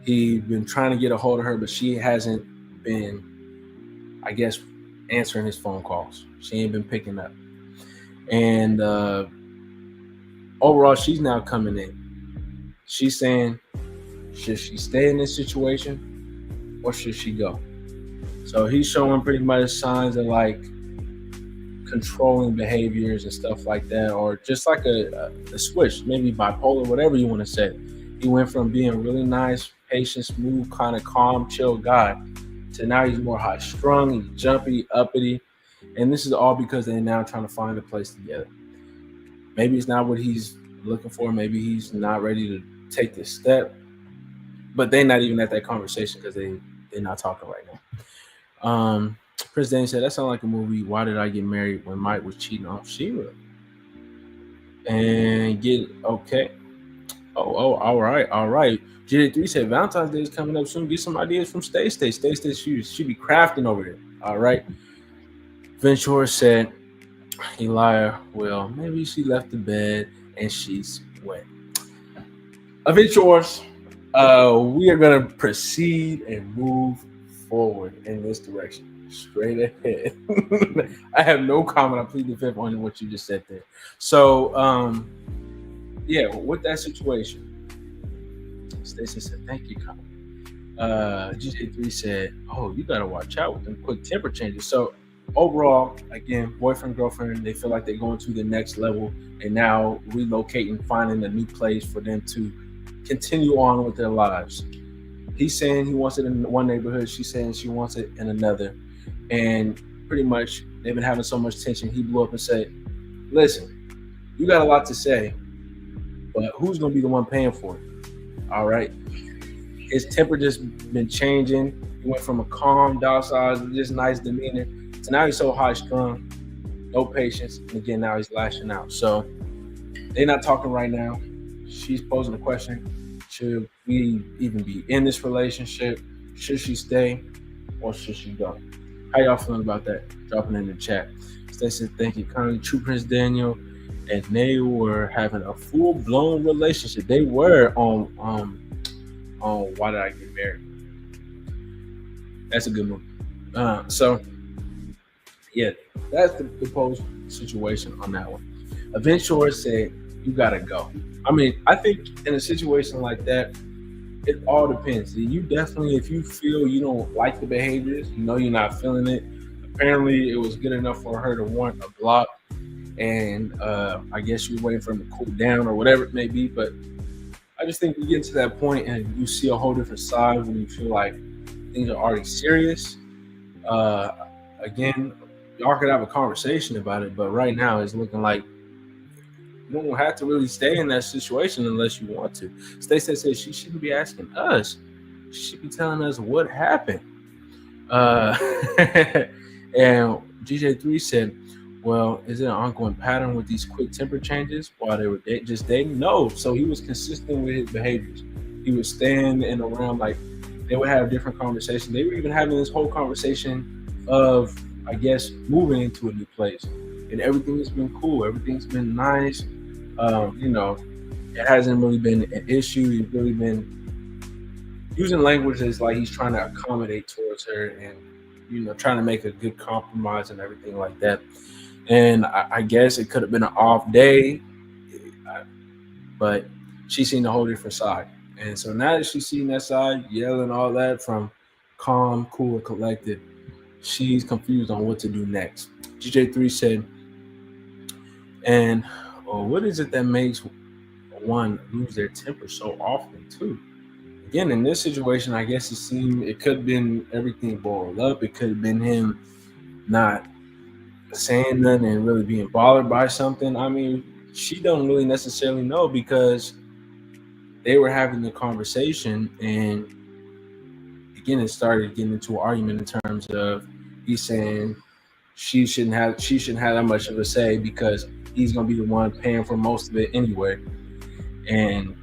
He's been trying to get a hold of her, but she hasn't been, I guess, answering his phone calls. She ain't been picking up. And overall, she's now coming in. She's saying, should she stay in this situation or should she go? So he's showing pretty much signs of like controlling behaviors and stuff like that, or just like a switch, maybe bipolar, whatever you want to say. He went from being a really nice, patient, smooth, kind of calm, chill guy to now he's more high strung, he's jumpy, uppity. And this is all because they're now trying to find a place together. Maybe it's not what he's looking for. Maybe he's not ready to take this step. But they're not even at that conversation because they're not talking right now. Prince Danny said, that sounds like a movie. Why Did I Get Married When Mike Was Cheating on Sheila? And get okay. Oh, all right. GJ3 said Valentine's Day is coming up soon. Get some ideas from Stay. She be crafting over there. All right. Ventura said, Elia, well, maybe she left the bed and she's wet. Ventures, we are going to proceed and move forward in this direction. Straight ahead. I have no comment. I plead the fifth on what you just said there. So, with that situation, Stacey said, thank you, Colin. GJ3 said, you got to watch out with them quick temper changes. So, overall, again, boyfriend, girlfriend, they feel like they're going to the next level and now relocating, finding a new place for them to continue on with their lives. He's saying he wants it in one neighborhood. She's saying she wants it in another. And pretty much they've been having so much tension. He blew up and said, listen, you got a lot to say, but who's going to be the one paying for it? All right. His temper just been changing. He went from a calm, docile, just nice demeanor to now he's so high strung, no patience. And again, now he's lashing out. So they're not talking right now. She's posing the question, should we even be in this relationship? Should she stay or should she go? How y'all feeling about that? Dropping in the chat. Stacey, thank you. Kindly, True Prince Daniel, and they were having a full-blown relationship. They were on Why Did I Get Married? That's a good movie. That's the proposed situation on that one. Eventually said, you gotta go. I mean, I think in a situation like that, it all depends. You definitely, if you feel you don't like the behaviors, you're not feeling it. Apparently, it was good enough for her to want a block, and I guess you're waiting for him to cool down or whatever it may be. But I just think you get to that point and you see a whole different side when you feel like things are already serious. Again, y'all could have a conversation about it, but right now it's looking like you don't have to really stay in that situation unless you want to. Stacey says she shouldn't be asking us. She should be telling us what happened. And GJ3 said, well, is it an ongoing pattern with these quick temper changes while they were just dating? No. So he was consistent with his behaviors. He was staying in around, like, they would have different conversations. They were even having this whole conversation of, I guess, moving into a new place. And everything has been cool. Everything's been nice. It hasn't really been an issue. He's really been using language that's like he's trying to accommodate towards her and, trying to make a good compromise and everything like that. And I guess it could have been an off day, but she's seen a whole different side. And so now that she's seen that side, yelling all that from calm, cool, and collected, she's confused on what to do next. GJ3 said, and what is it that makes one lose their temper so often too? Again, in this situation, I guess it could have been everything boiled up. It could have been him not saying nothing and really being bothered by something. I mean, she don't really necessarily know because they were having the conversation, and again, it started getting into an argument in terms of he's saying she shouldn't have that much of a say because he's gonna be the one paying for most of it anyway. And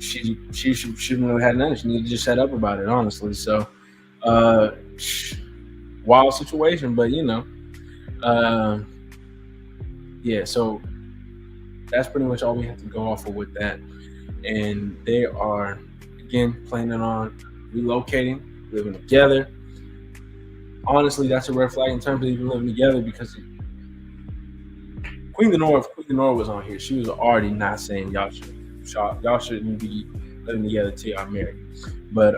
she shouldn't really have nothing. She needed to just shut up about it, honestly. So, wild situation, but yeah. So that's pretty much all we have to go off of with that. And they are again planning on relocating, living together. Honestly, that's a red flag in terms of even living together, because Queen Lenora was on here. She was already not saying y'all shouldn't be living together till y'all married. But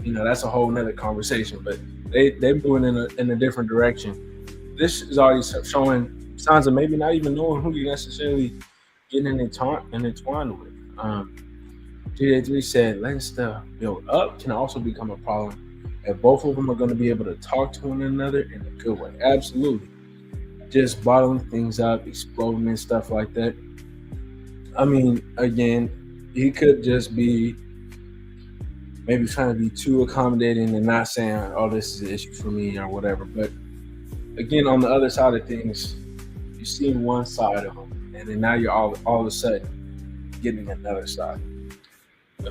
that's a whole nother conversation. But they're moving in a different direction. This is already showing signs of maybe not even knowing who you're necessarily getting intertwined with. GJ3 said letting stuff build up can also become a problem if both of them are going to be able to talk to one another in a good way. Absolutely. Just bottling things up, exploding and stuff like that. I mean, again, he could just be maybe trying to be too accommodating and not saying, oh, this is an issue for me or whatever. But again, on the other side of things, you've seen one side of them, and then now you're all of a sudden getting another side.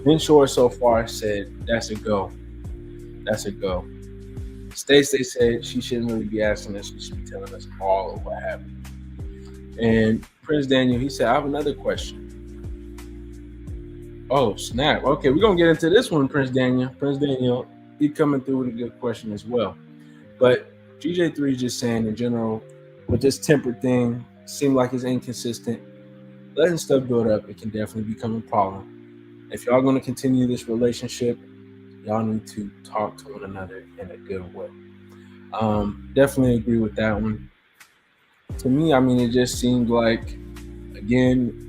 Ben Shore so far said that's a go. That's a go. Stacey said she shouldn't really be asking us. She should be telling us all of what happened. And Prince Daniel, he said, I have another question. Oh, snap. Okay, we're going to get into this one, Prince Daniel. Prince Daniel, he coming through with a good question as well. But GJ3 is just saying in general, with this temper thing, seemed like it's inconsistent. Letting stuff build up, it can definitely become a problem. If y'all going to continue this relationship, y'all need to talk to one another in a good way. Definitely agree with that one. To me, I mean, it just seemed like, again,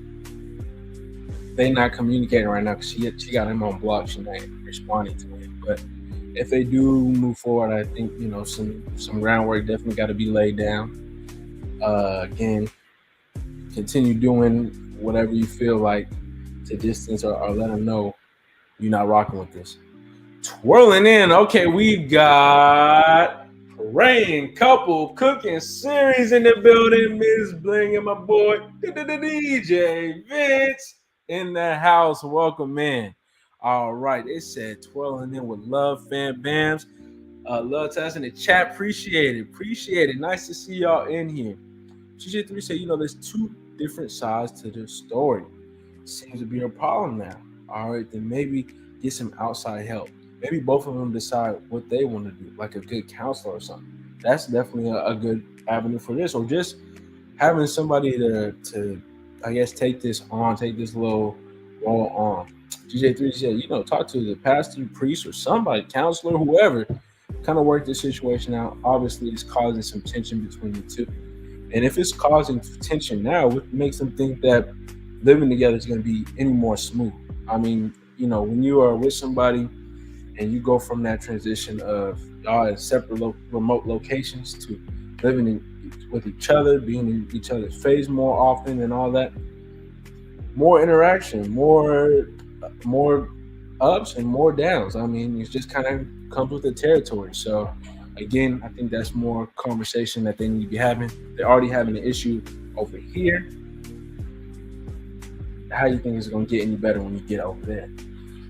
they not communicating right now because she got him on block. She not responding to him. But if they do move forward, I think some groundwork definitely got to be laid down. Again, continue doing whatever you feel like to distance or let them know you're not rocking with this. Twirling in. Okay, we got Praying Couple Cooking Series in the building. Ms. Bling and my boy DJ Vince in the house. Welcome in. All right, it said twirling in with love, fam bams. Love to us in the chat. Appreciate it. Nice to see y'all in here. GJ3 said, there's two different sides to the story. Seems to be a problem now. All right, then maybe get some outside help. Maybe both of them decide what they want to do, like a good counselor or something. That's definitely a good avenue for this. Or just having somebody to I guess, take this little role on. GJ3 said, talk to the pastor, priest, or somebody, counselor, whoever, kind of work this situation out. Obviously, it's causing some tension between the two. And if it's causing tension now, what makes them think that living together is going to be any more smooth? I mean, when you are with somebody and you go from that transition of y'all in separate remote locations to living with each other, being in each other's face more often and all that, more interaction, more ups and more downs. I mean, it just kind of comes with the territory. So again, I think that's more conversation that they need to be having. They're already having an issue over here. How do you think it's going to get any better when you get over there?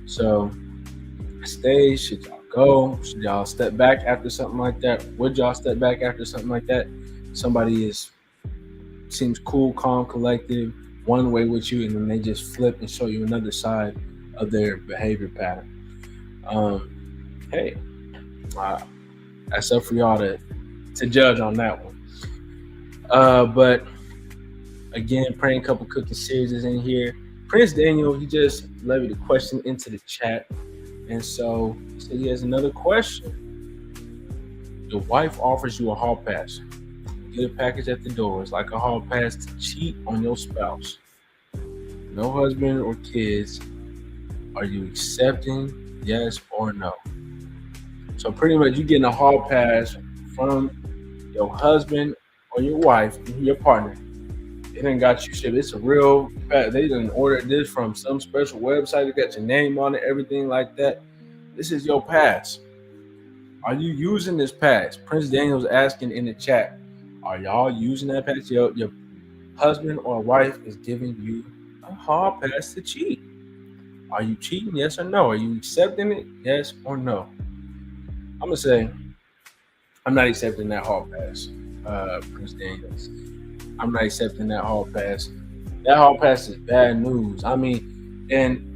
So stay, should y'all go? Should y'all step back after something like that? Would y'all step back after something like that? Somebody seems cool, calm, collective, one way with you, and then they just flip and show you another side of their behavior pattern. Hey, that's up for y'all to judge on that one. But again, Praying Couple Cooking Series is in here. Prince Daniel, he just levied a question into the chat. And so he said he has another question. Your wife offers you a hall pass. You get a package at the door. It's like a hall pass to cheat on your spouse. No husband or kids. Are you accepting, yes or no? So pretty much you getting a hall pass from your husband or your wife, your partner. They done got you shipped. It's a real, they done ordered this from some special website. They got your name on it, everything like that. This is your pass. Are you using this pass? Prince Daniel's asking in the chat, are y'all using that pass? Your husband or wife is giving you a hall pass to cheat. Are you cheating? Yes or no? Are you accepting it? Yes or no? I'm gonna say I'm not accepting that hall pass, Prince Daniels. I'm not accepting that hall pass. That hall pass is bad news. I mean, and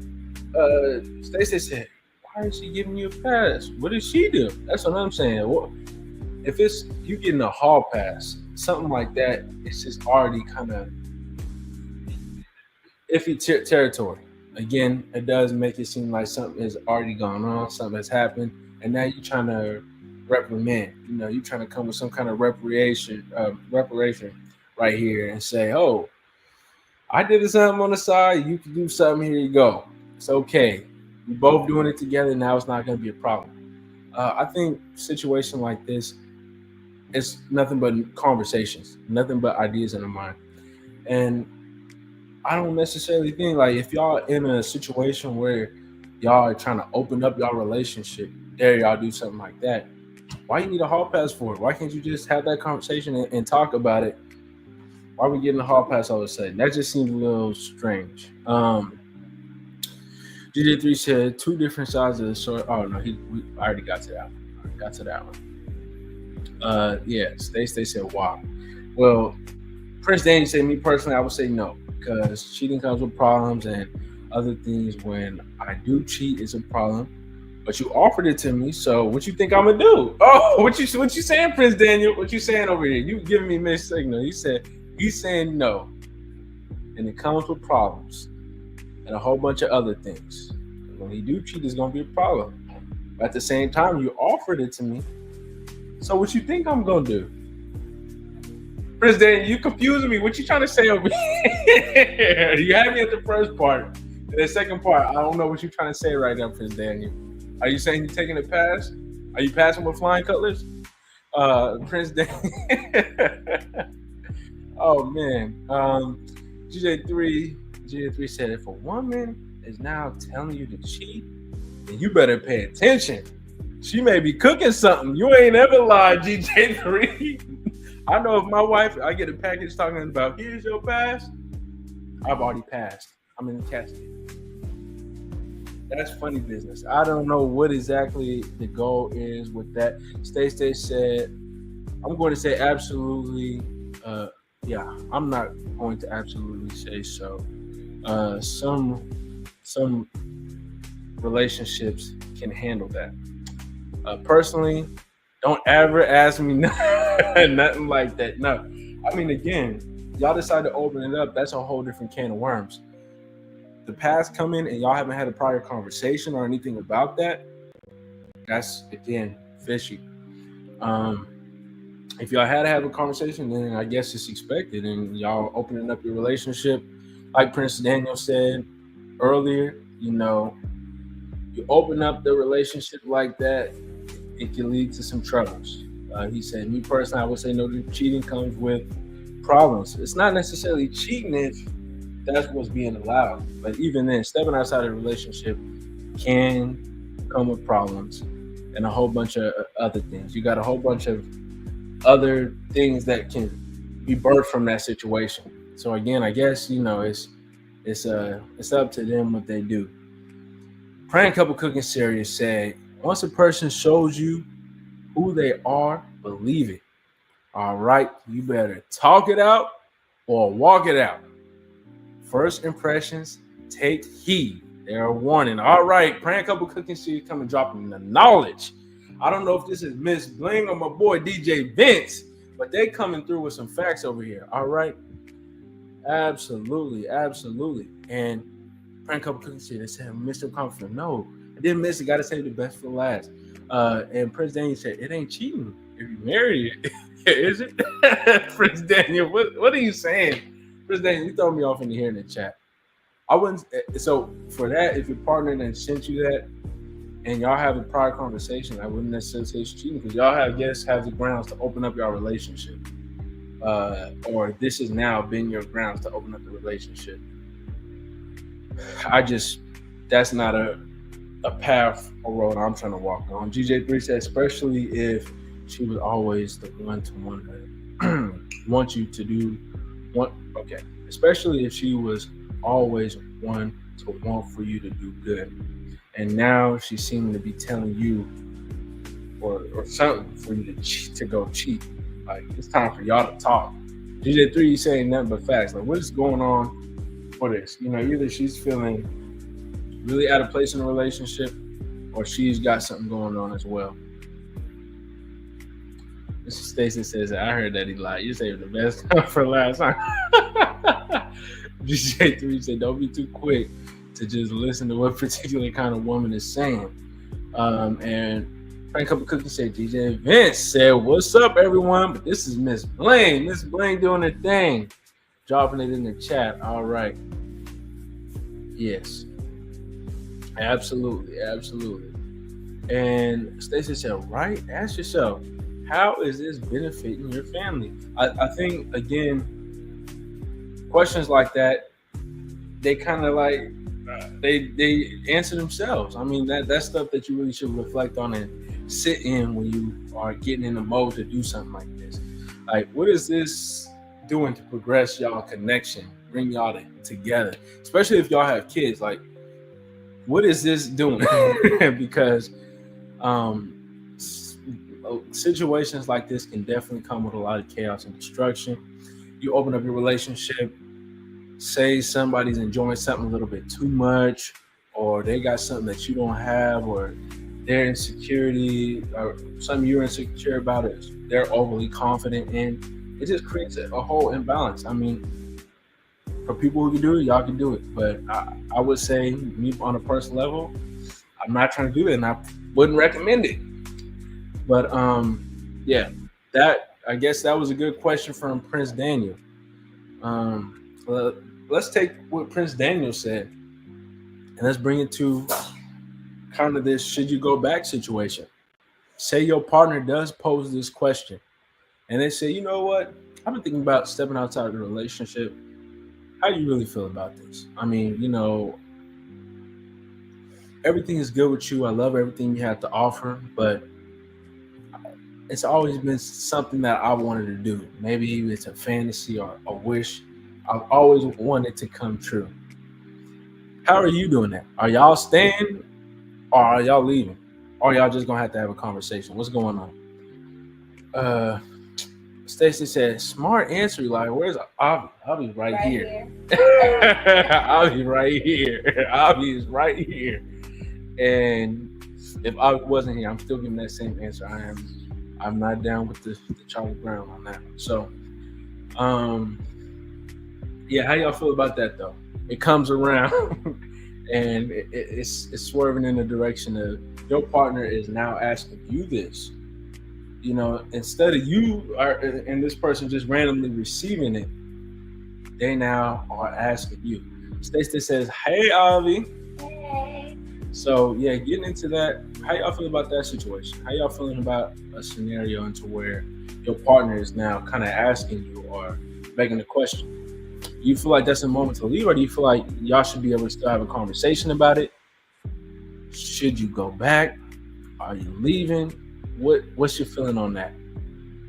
Stacey said, "Why is she giving you a pass? What did she do?" That's what I'm saying. Well, if it's you getting a hall pass, something like that, it's just already kind of iffy territory. Again, it does make it seem like something has already gone on, something has happened, and now you're trying to reprimand. You know, you're trying to come with some kind of reparation right here and say, "Oh, I did something on the side. You can do something. Here you go. It's okay. We're both doing it together. Now it's not going to be a problem." I think situation like this, it's nothing but conversations, nothing but ideas in the mind. And I don't necessarily think like if y'all in a situation where y'all are trying to open up y'all relationship, dare y'all do something like that. Why you need a hall pass for it? Why can't you just have that conversation and talk about it? Why are we getting a hall pass all of a sudden? That just seems a little strange. DJ3 said 2 different sides of the story. Oh no, I already got to that one. Yeah, they said wow. Well, Prince Danny said, me personally, I would say no, because cheating comes with problems and other things. When I do cheat, is a problem. But you offered it to me, so what you think I'm gonna do? Oh, what you saying, Prince Daniel? What you saying over here? You giving me mixed signal. He's saying no, and it comes with problems and a whole bunch of other things. When you do cheat, it's gonna be a problem. But at the same time, you offered it to me, so what you think I'm gonna do? Prince Daniel, you confusing me. What you trying to say over here? You had me at the first part. And the second part, I don't know what you're trying to say right now, Prince Daniel. Are you saying you're taking a pass? Are you passing with flying colors? Prince Daniel. Oh, man. GJ3 said, if a woman is now telling you to cheat, then you better pay attention. She may be cooking something. You ain't ever lied, GJ3. I know if my wife, I get a package talking about, here's your pass, I've already passed. I'm in the casket. That's funny business. I don't know what exactly the goal is with that. Stay said, I'm going to say absolutely. Yeah, I'm not going to absolutely say so. Some relationships can handle that. Personally, don't ever ask me nothing like that. No, I mean, again, y'all decide to open it up. That's a whole different can of worms. The past come in and y'all haven't had a prior conversation or anything about that. That's, again, fishy. If y'all had to have a conversation, then I guess it's expected, and y'all opening up your relationship, like Prince Daniel said earlier, you open up the relationship like that, it can lead to some troubles. He said, me personally, I would say no, cheating comes with problems. It's not necessarily cheating if that's what's being allowed, but even then, stepping outside of a relationship can come with problems and a whole bunch of other things. You got a whole bunch of other things that can be birthed from that situation. So again, I guess it's up to them what they do. Prank Couple Cooking Series said, once a person shows you who they are, believe it. All right, you better talk it out or walk it out. First impressions, take heed. They're a warning. All right, Prank Couple Cooking Series coming dropping the knowledge. I don't know if this is Miss Bling or my boy DJ Vince, but they coming through with some facts over here. All right, absolutely. And Prank Couple Cooking Series, they said, Mr. Confident. No, I didn't miss it. Got to say the best for last. And Prince Daniel said, it ain't cheating if you marry it. Is it? Prince Daniel, what are you saying? Prince Daniel, you throw me off in here in the chat. I wouldn't. So for that, if your partner then sent you that and y'all have a prior conversation, I wouldn't necessarily say it's cheating, because y'all have the grounds to open up your relationship. Or this has now been your grounds to open up the relationship. That's not a path or road I'm trying to walk on. GJ3 said, especially if she was always the one to want you to do one. Okay, especially if she was always one to want for you to do good. And now she seemed to be telling you or something for you to go cheat. Like, it's time for y'all to talk. DJ3, you saying nothing but facts. Like, what is going on for this? You know, either she's feeling really out of place in a relationship, or she's got something going on as well. Mr. Stacy says, I heard that he lied. You saved the best time for last time. DJ3 said, don't be too quick to just listen to what particular kind of woman is saying. And Frank Cup of Cookie said, DJ Vince said, what's up, everyone? But this is Miss Blaine. Miss Blaine doing her thing. Dropping it in the chat. All right. Yes. Absolutely. And Stacey said, right? Ask yourself, how is this benefiting your family? I think, again, questions like that, they kind of like, they answer themselves. I mean, that's stuff that you really should reflect on and sit in when you are getting in the mode to do something like this. Like, what is this doing to progress y'all connection, bring y'all together, especially if y'all have kids? Like, what is this doing? Because situations like this can definitely come with a lot of chaos and destruction. You open up your relationship, say somebody's enjoying something a little bit too much, or they got something that you don't have, or their insecurity or something you're insecure about is they're overly confident in. It just creates a whole imbalance. I mean, for people who can do it, y'all can do it. But I would say, me on a personal level, I'm not trying to do it, and I wouldn't recommend it. But yeah, I guess that was a good question from Prince Daniel. Let's take what Prince Daniel said and let's bring it to kind of this should you go back situation. Say your partner does pose this question and they say, you know what, I've been thinking about stepping outside of the relationship. How do you really feel about this? I mean, you know, everything is good with you. I love everything you have to offer, but it's always been something that I wanted to do. Maybe it's a fantasy or a wish. I've always wanted to come true. How are you doing that? Are y'all staying or are y'all leaving? Or y'all just gonna have to have a conversation? What's going on? Stacy said, smart answer. Like, where's Avi? Avi's right here. Avi's right here. Avi is right here. And if Avi wasn't here, I'm still giving that same answer. I'm not down with the Charlie Brown on that one. So, yeah, how y'all feel about that though? It comes around and it's swerving in the direction of your partner is now asking you this. You know, instead of you and this person just randomly receiving it, they now are asking you. Stacey says, hey, Avi. Hey. So, yeah, getting into that, how y'all feel about that situation? How y'all feeling about a scenario into where your partner is now kind of asking you or begging the question? Do you feel like that's a moment to leave, or do you feel like y'all should be able to still have a conversation about it? Should you go back? Are you leaving? What's your feeling on that?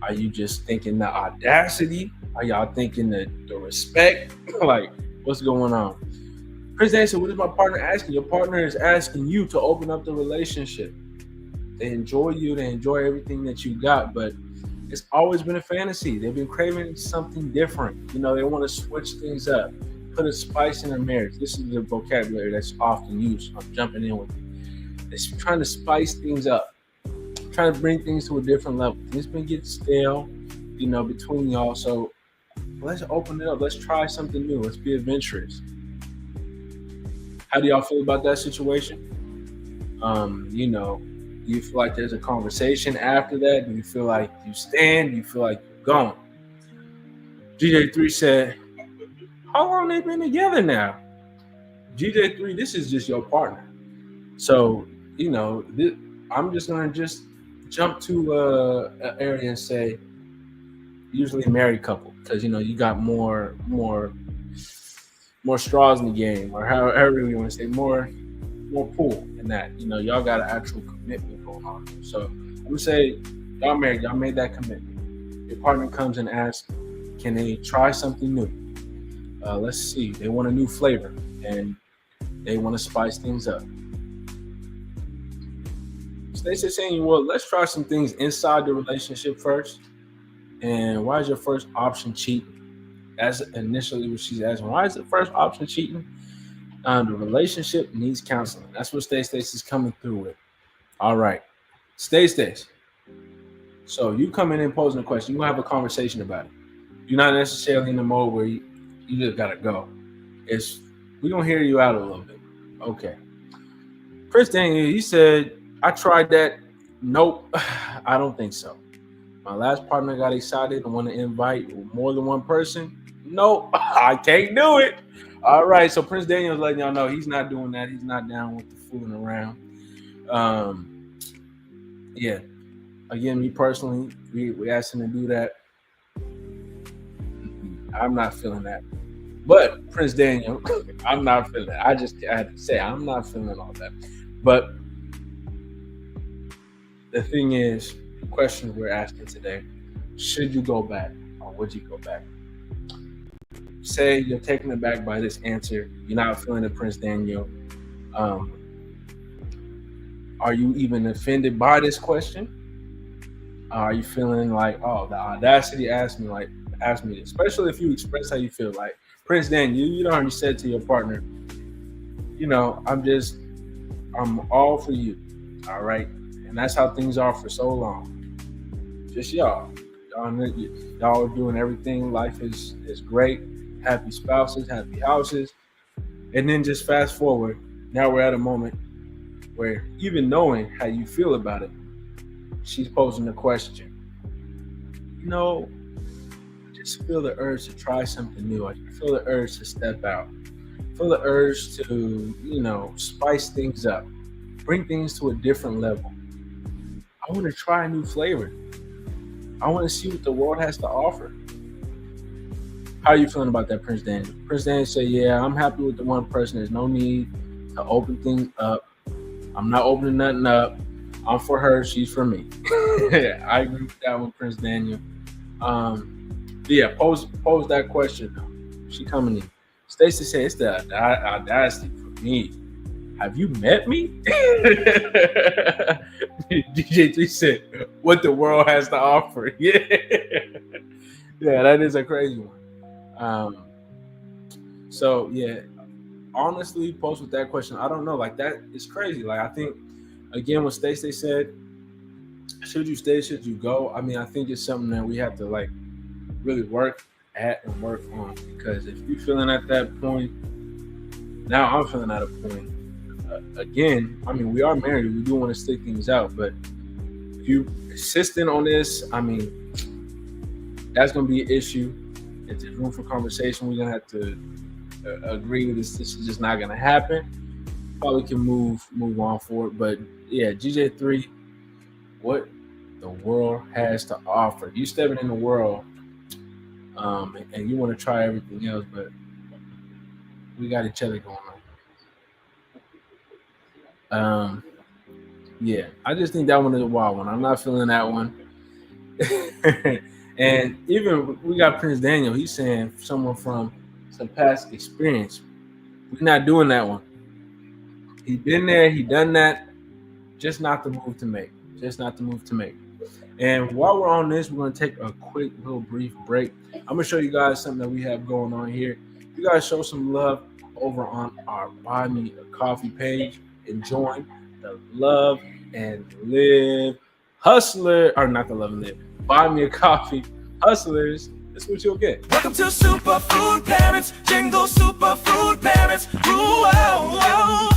Are you just thinking the audacity? Are y'all thinking the respect? Like, what's going on? Prince Dancer, what is my partner asking? Your partner is asking you to open up the relationship. They enjoy you. They enjoy everything that you got, but it's always been a fantasy. They've been craving something different. You know, they want to switch things up, put a spice in their marriage. This is the vocabulary that's often used. I'm jumping in with it. It's trying to spice things up, trying to bring things to a different level. Things been getting stale, you know, between y'all. So let's open it up. Let's try something new. Let's be adventurous. How do y'all feel about that situation? You know, do you feel like there's a conversation after that? Do you feel like you stand? Do you feel like you're gone? GJ3 said, how long they been together now? GJ3, this is just your partner. So, you know, I'm just going to just jump to an area and say, usually a married couple, because, you know, you got more straws in the game, or however you want to say, more pull in that. You know, y'all got an actual commitment going on. So I'm gonna say, y'all married, y'all made that commitment. Your partner comes and asks, can they try something new? Let's see. They want a new flavor and they want to spice things up. Stacey saying, well, let's try some things inside the relationship first. And why is your first option cheating? That's initially what she's asking. Why is the first option cheating? The relationship needs counseling. That's what Stacey's coming through with. All right. Stacey. So you come in and posing a question. You have a conversation about it. You're not necessarily in the mode where you just gotta go. We're gonna hear you out a little bit. Okay. Prince Daniel, he said, I tried that. Nope, I don't think so. My last partner got excited and want to invite more than one person. Nope, I can't do it. All right, so Prince Daniel's letting y'all know he's not doing that. He's not down with the fooling around. Yeah. Again, me personally, we asked him to do that. I'm not feeling that. But Prince Daniel, I'm not feeling that. I had to say I'm not feeling all that. But the thing is, the question we're asking today, should you go back or would you go back? Say you're taken aback by this answer. You're not feeling it, Prince Daniel. Are you even offended by this question? Are you feeling like, oh, the audacity asked me this, especially if you express how you feel. Like Prince Daniel, you already said to your partner, I'm all for you. All right. And that's how things are for so long. Just y'all are doing everything. Life is great. Happy spouses, happy houses. And then just fast forward. Now we're at a moment where even knowing how you feel about it, she's posing the question. I just feel the urge to try something new. I feel the urge to step out. I feel the urge to, spice things up. Bring things to a different level. I want to try a new flavor. I want to see what the world has to offer. How are you feeling about that, Prince Daniel? Prince Daniel said, yeah, I'm happy with the one person. There's no need to open things up. I'm not opening nothing up. I'm for her. She's for me. I agree with that one, Prince Daniel. Yeah, pose that question though. She coming in. Stacey said, it's the audacity for me. Have you met me? DJ3 said, what the world has to offer. Yeah. Yeah, that is a crazy one. So yeah, honestly, post with that question. I don't know. Like that is crazy. Like I think again, what Stacey said, should you stay, should you go? I mean, I think it's something that we have to like really work at and work on, because if you're feeling at that point, now I'm feeling at a point. Again, I mean, we are married. We do want to stick things out, but if you insisting on this, I mean, that's going to be an issue. If there's room for conversation, we're going to have to agree this is just not going to happen. Probably can move on forward. But yeah, GJ3, what the world has to offer. You stepping in the world, and you want to try everything else, but we got each other going on. Yeah, I just think that one is a wild one. I'm not feeling that one. And even we got Prince Daniel. He's saying someone from some past experience. We're not doing that one. He been there. He done that. Just not the move to make. Just not the move to make. And while we're on this, we're going to take a quick little brief break. I'm going to show you guys something that we have going on here. You guys show some love over on our Buy Me a Coffee page and join the Love and Live Hustler, or not the Love and Live, Buy Me a Coffee Hustlers. That's what you'll get. Welcome to Superfood Parents, Jingle Superfood Parents. Ooh, wow, wow.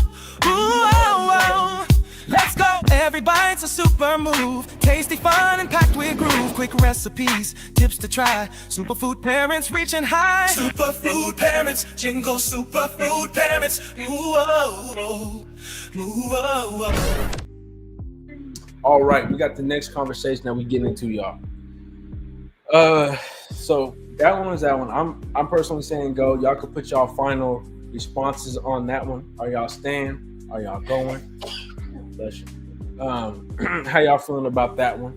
Ooh, wow, wow. Let's go. Every bite's a super move. Tasty, fun, and packed with groove. Quick recipes, tips to try. Superfood Parents reaching high. Superfood Parents, Jingle Superfood Parents. Ooh, oh, oh. Ooh, oh, oh. All right, we got the next conversation that we get into, y'all. So that one was that one. I'm personally saying go. Y'all can put y'all final responses on that one. Are y'all staying? Are y'all going? Bless you. How y'all feeling about that one?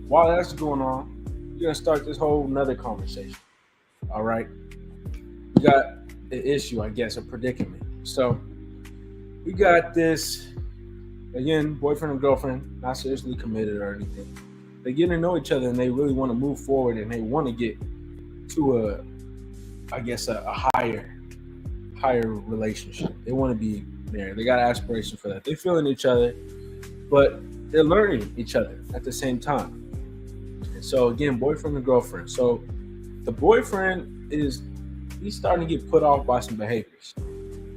While that's going on, we're gonna start this whole another conversation. All right. we got an issue, I guess, a predicament. So we got this, again, boyfriend and girlfriend, not seriously committed or anything. They get to know each other and they really want to move forward and they want to get to a higher relationship. They want to be married. They got aspirations for that. They're feeling each other, but they're learning each other at the same time. And so again, boyfriend and girlfriend. So the boyfriend he's starting to get put off by some behaviors.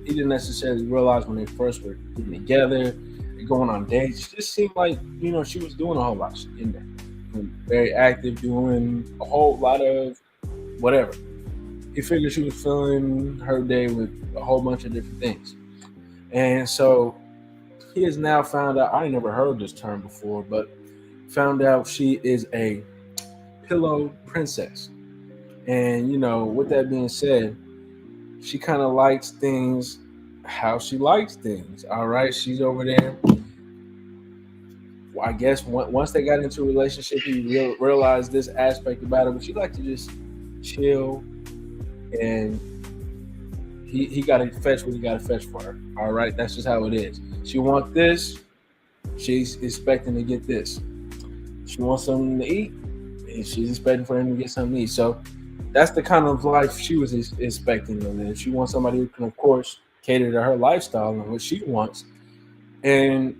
He didn't necessarily realize when they first were getting together and going on dates. It just seemed like, she was doing a whole lot in there. Very active, doing a whole lot of whatever. He figured she was filling her day with a whole bunch of different things. And so he has now found out, I never heard this term before, but found out she is a pillow princess. And, with that being said, she kind of likes things how she likes things. All right. She's over there. I guess once they got into a relationship, he realized this aspect about her, but she liked to just chill, and he got to fetch what he got to fetch for her. All right. That's just how it is. She wants this. She's expecting to get this. She wants something to eat, and she's expecting for him to get something to eat. So that's the kind of life she was expecting. And she wants somebody who can, of course, cater to her lifestyle and what she wants. And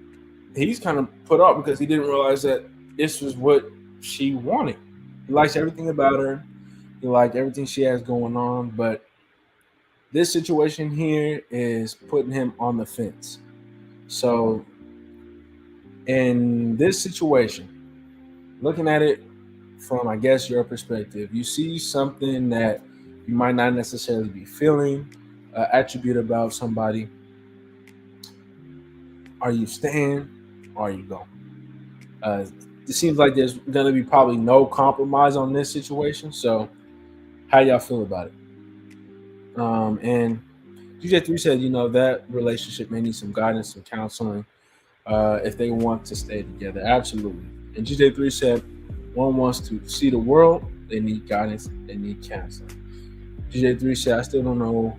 he's kind of put off because he didn't realize that this was what she wanted. He likes everything about her. He liked everything she has going on. But this situation here is putting him on the fence. So in this situation, looking at it from, I guess, your perspective, you see something that you might not necessarily be feeling, attribute about somebody. Are you staying or are you going? It seems like there's going to be probably no compromise on this situation. So how y'all feel about it? And DJ3 said, that relationship may need some guidance, some counseling, if they want to stay together. Absolutely. And DJ3 said, one wants to see the world, they need guidance, they need counseling. DJ3 said, I still don't know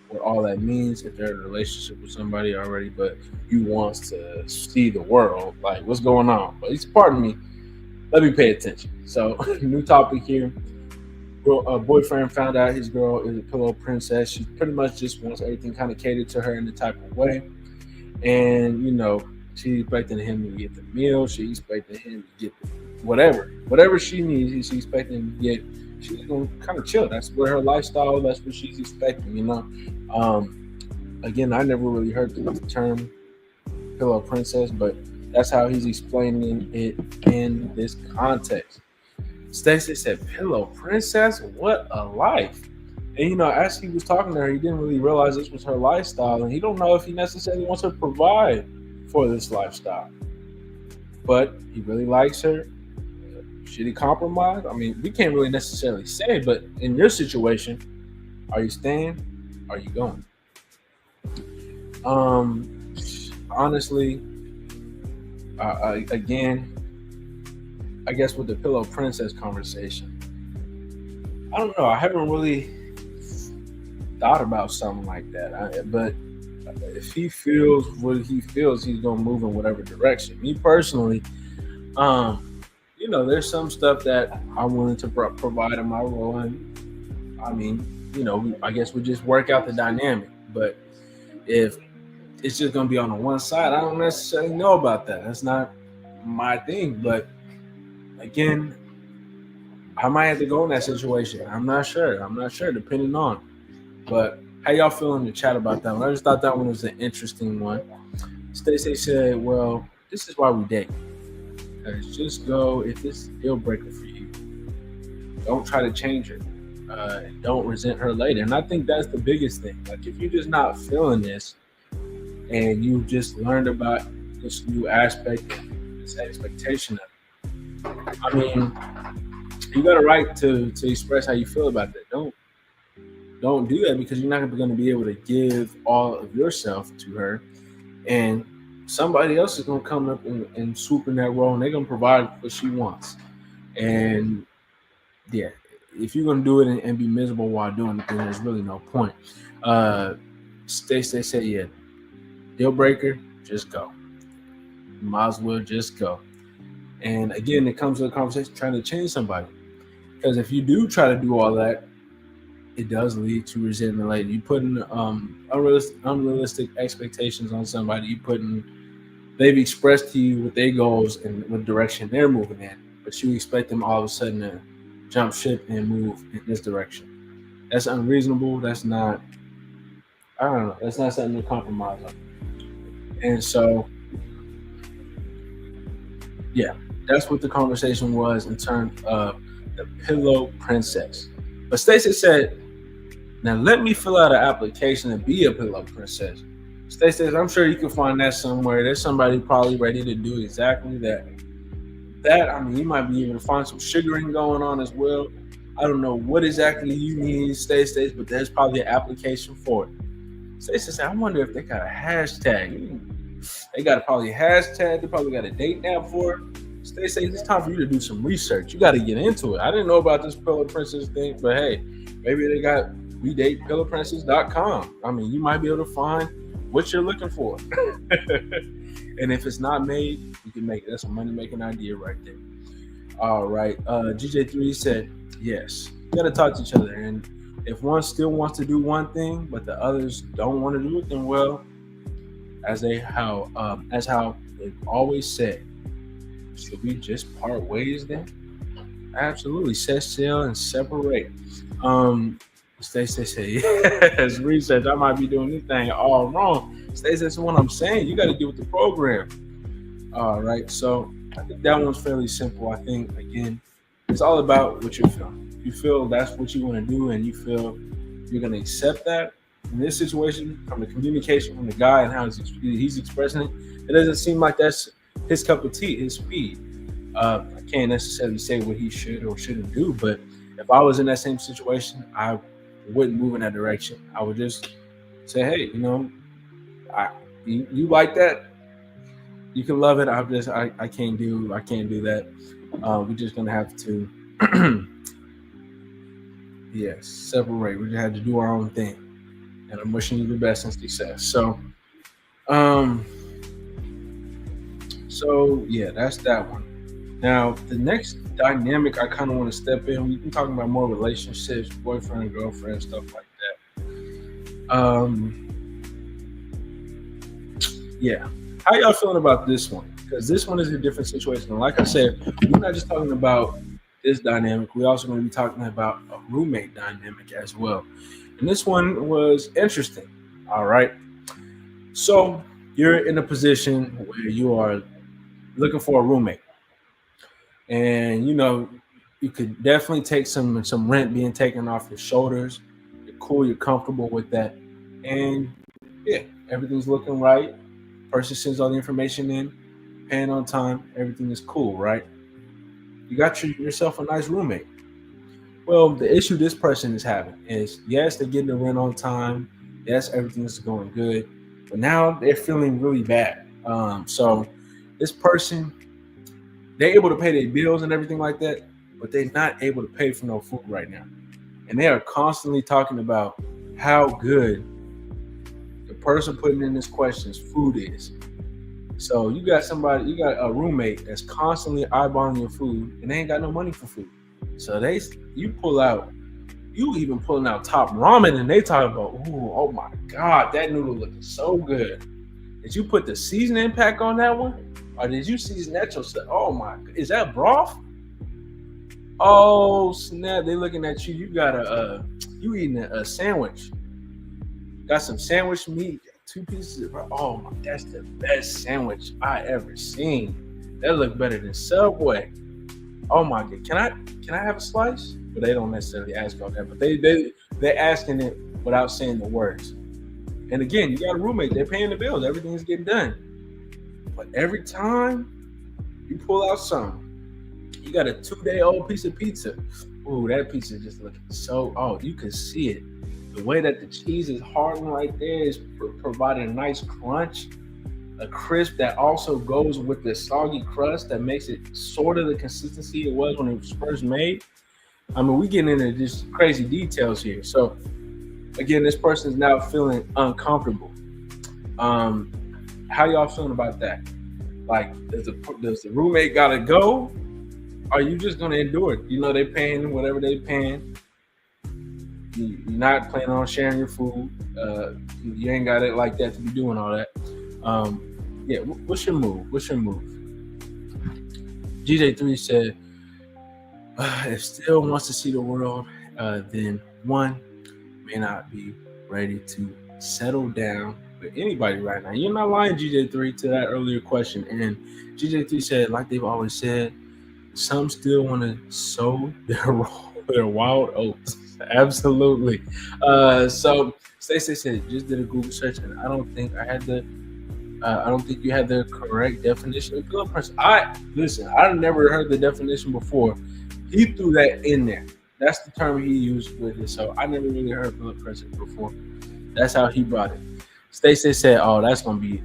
what all that means if they're in a relationship with somebody already, but you wants to see the world. Like, what's going on? But it's part of me. Let me pay attention. So, new topic here. A boyfriend found out his girl is a pillow princess. She pretty much just wants everything kind of catered to her in the type of way. And, she's expecting him to get the meal. She's expecting him to get whatever she needs. She's expecting him to get. She's gonna kind of chill. That's what her lifestyle. That's what she's expecting. Again, I never really heard the term pillow princess, but that's how he's explaining it in this context. Stacey said, "Pillow princess, what a life!" And as he was talking to her, he didn't really realize this was her lifestyle, and he don't know if he necessarily wants to provide for this lifestyle. But he really likes her. Should he compromise? I mean, we can't really necessarily say, but in your situation, are you staying? Are you going? Honestly, again, I guess with the pillow princess conversation, I don't know. I haven't really thought about something like that. But if he feels what he feels, he's gonna move in whatever direction. Me personally, there's some stuff that I'm willing to provide in my role, and I mean, I guess we just work out the dynamic. But if it's just gonna be on the one side, I don't necessarily know about that. That's not my thing. But again, I might have to go in that situation. I'm not sure, depending on. But how y'all feel in the chat about that one? I just thought that one was an interesting one. Stacey said, well, this is why we date. Just go, if it's a deal breaker for you, don't try to change her. Don't resent her later. And I think that's the biggest thing. Like, if you're just not feeling this and you just learned about this new aspect, this expectation of it, I mean, you got a right to express how you feel about that. Don't do that, because you're not going to be able to give all of yourself to her, and somebody else is going to come up and swoop in that role, and they're going to provide what she wants. And yeah, if you're gonna do it and be miserable while doing it, then there's really no point. They say, yeah, deal breaker, just go. You might as well just go. And again, it comes to a conversation trying to change somebody. Because if you do try to do all that, it does lead to resentment later. You put in unrealistic expectations on somebody. They've expressed to you what their goals and what direction they're moving in, but you expect them all of a sudden to jump ship and move in this direction. That's unreasonable. That's not, I don't know. That's not something to compromise on. And so, yeah, that's what the conversation was in terms of the Pillow Princess. But Stacey said, now let me fill out an application to be a Pillow Princess. Stacey says, I'm sure you can find that somewhere. There's somebody probably ready to do exactly that. I mean, you might be able to find some sugaring going on as well. I don't know what exactly you need, Stacey, but there's probably an application for it. Stacey said, I wonder if they got a hashtag. They got probably a hashtag. They probably got a date nap for it. Stacey, it's time for you to do some research. You got to get into it. I didn't know about this Pillow Princess thing, but hey, maybe they got WeDatePillowPrincess.com. I mean, you might be able to find what you're looking for. And if it's not made, you can make it. That's a money-making idea right there. All right. GJ3 said, yes, you got to talk to each other. And if one still wants to do one thing, but the others don't want to do it, then well, as how they've always said, should we just part ways then? Absolutely. Set sail and separate. Stacey said, yes, research. I might be doing this thing all wrong. Stacey, that's what I'm saying. You got to get with the program. All right. So I think that one's fairly simple. I think, again, it's all about what you feel. You feel that's what you want to do and you feel you're going to accept that. In this situation, from the communication from the guy and how he's expressing it, it doesn't seem like that's his cup of tea, his speed. I can't necessarily say what he should or shouldn't do, but if I was in that same situation, I wouldn't move in that direction. I would just say, hey, you like that? You can love it. I can't do that. We're just gonna have to separate. We just have to do our own thing. And I'm wishing you the best and success. So yeah, that's that one. Now, the next dynamic I kind of want to step in, we've been talking about more relationships, boyfriend and girlfriend, stuff like that. Yeah. How y'all feeling about this one? Because this one is a different situation. And like I said, we're not just talking about this dynamic. We're also going to be talking about a roommate dynamic as well. And this one was interesting. All right. So you're in a position where you are looking for a roommate. And, you could definitely take some rent being taken off your shoulders. You're cool. You're comfortable with that. And, yeah, everything's looking right. Person sends all the information in, paying on time. Everything is cool, right? You got yourself a nice roommate. Well, the issue this person is having is, yes, they're getting the rent on time. Yes, everything is going good. But now they're feeling really bad. So this person, they're able to pay their bills and everything like that, but they're not able to pay for no food right now. And they are constantly talking about how good the person putting in this question's food is. So you got a roommate that's constantly eyeballing your food and they ain't got no money for food. So you even pulling out top ramen and they talking about, ooh, oh my God, that noodle looking so good. Did you put the seasoning pack on that one? Or did you season that yourself? Oh my, is that broth? Oh snap, they looking at you. You eating a sandwich. Got some sandwich meat, 2 pieces of, oh my, that's the best sandwich I ever seen. That look better than Subway. Oh my God, can I have a slice? But they don't necessarily ask about that, but they're asking it without saying the words. And again, you got a roommate, they're paying the bills, everything's getting done. But every time you pull out something, you got a 2-day-old piece of pizza. Ooh, that pizza just looking so, you can see it. The way that the cheese is hardened right there is providing a nice crunch, a crisp that also goes with the soggy crust that makes it sort of the consistency it was when it was first made. I mean, we getting into just crazy details here. So again, this person is now feeling uncomfortable. How y'all feeling about that? Like, does the roommate gotta go? Are you just gonna endure it? You know, they paying whatever they paying. You're not planning on sharing your food. You ain't got it like that to be doing all that. Yeah, what's your move? What's your move? GJ3 said, if still wants to see the world, then one may not be ready to settle down with anybody right now. You're not lying, GJ3, to that earlier question. And GJ3 said, like they've always said, some still want to sow their wild oats. Absolutely. So Stacey said, just did a Google search, and I don't think you had the correct definition of pillow pressure. I've never heard the definition before. He threw that in there. That's the term he used with it. So I never really heard pillow pressure before. That's how he brought it. Stacey said, "Oh, that's gonna be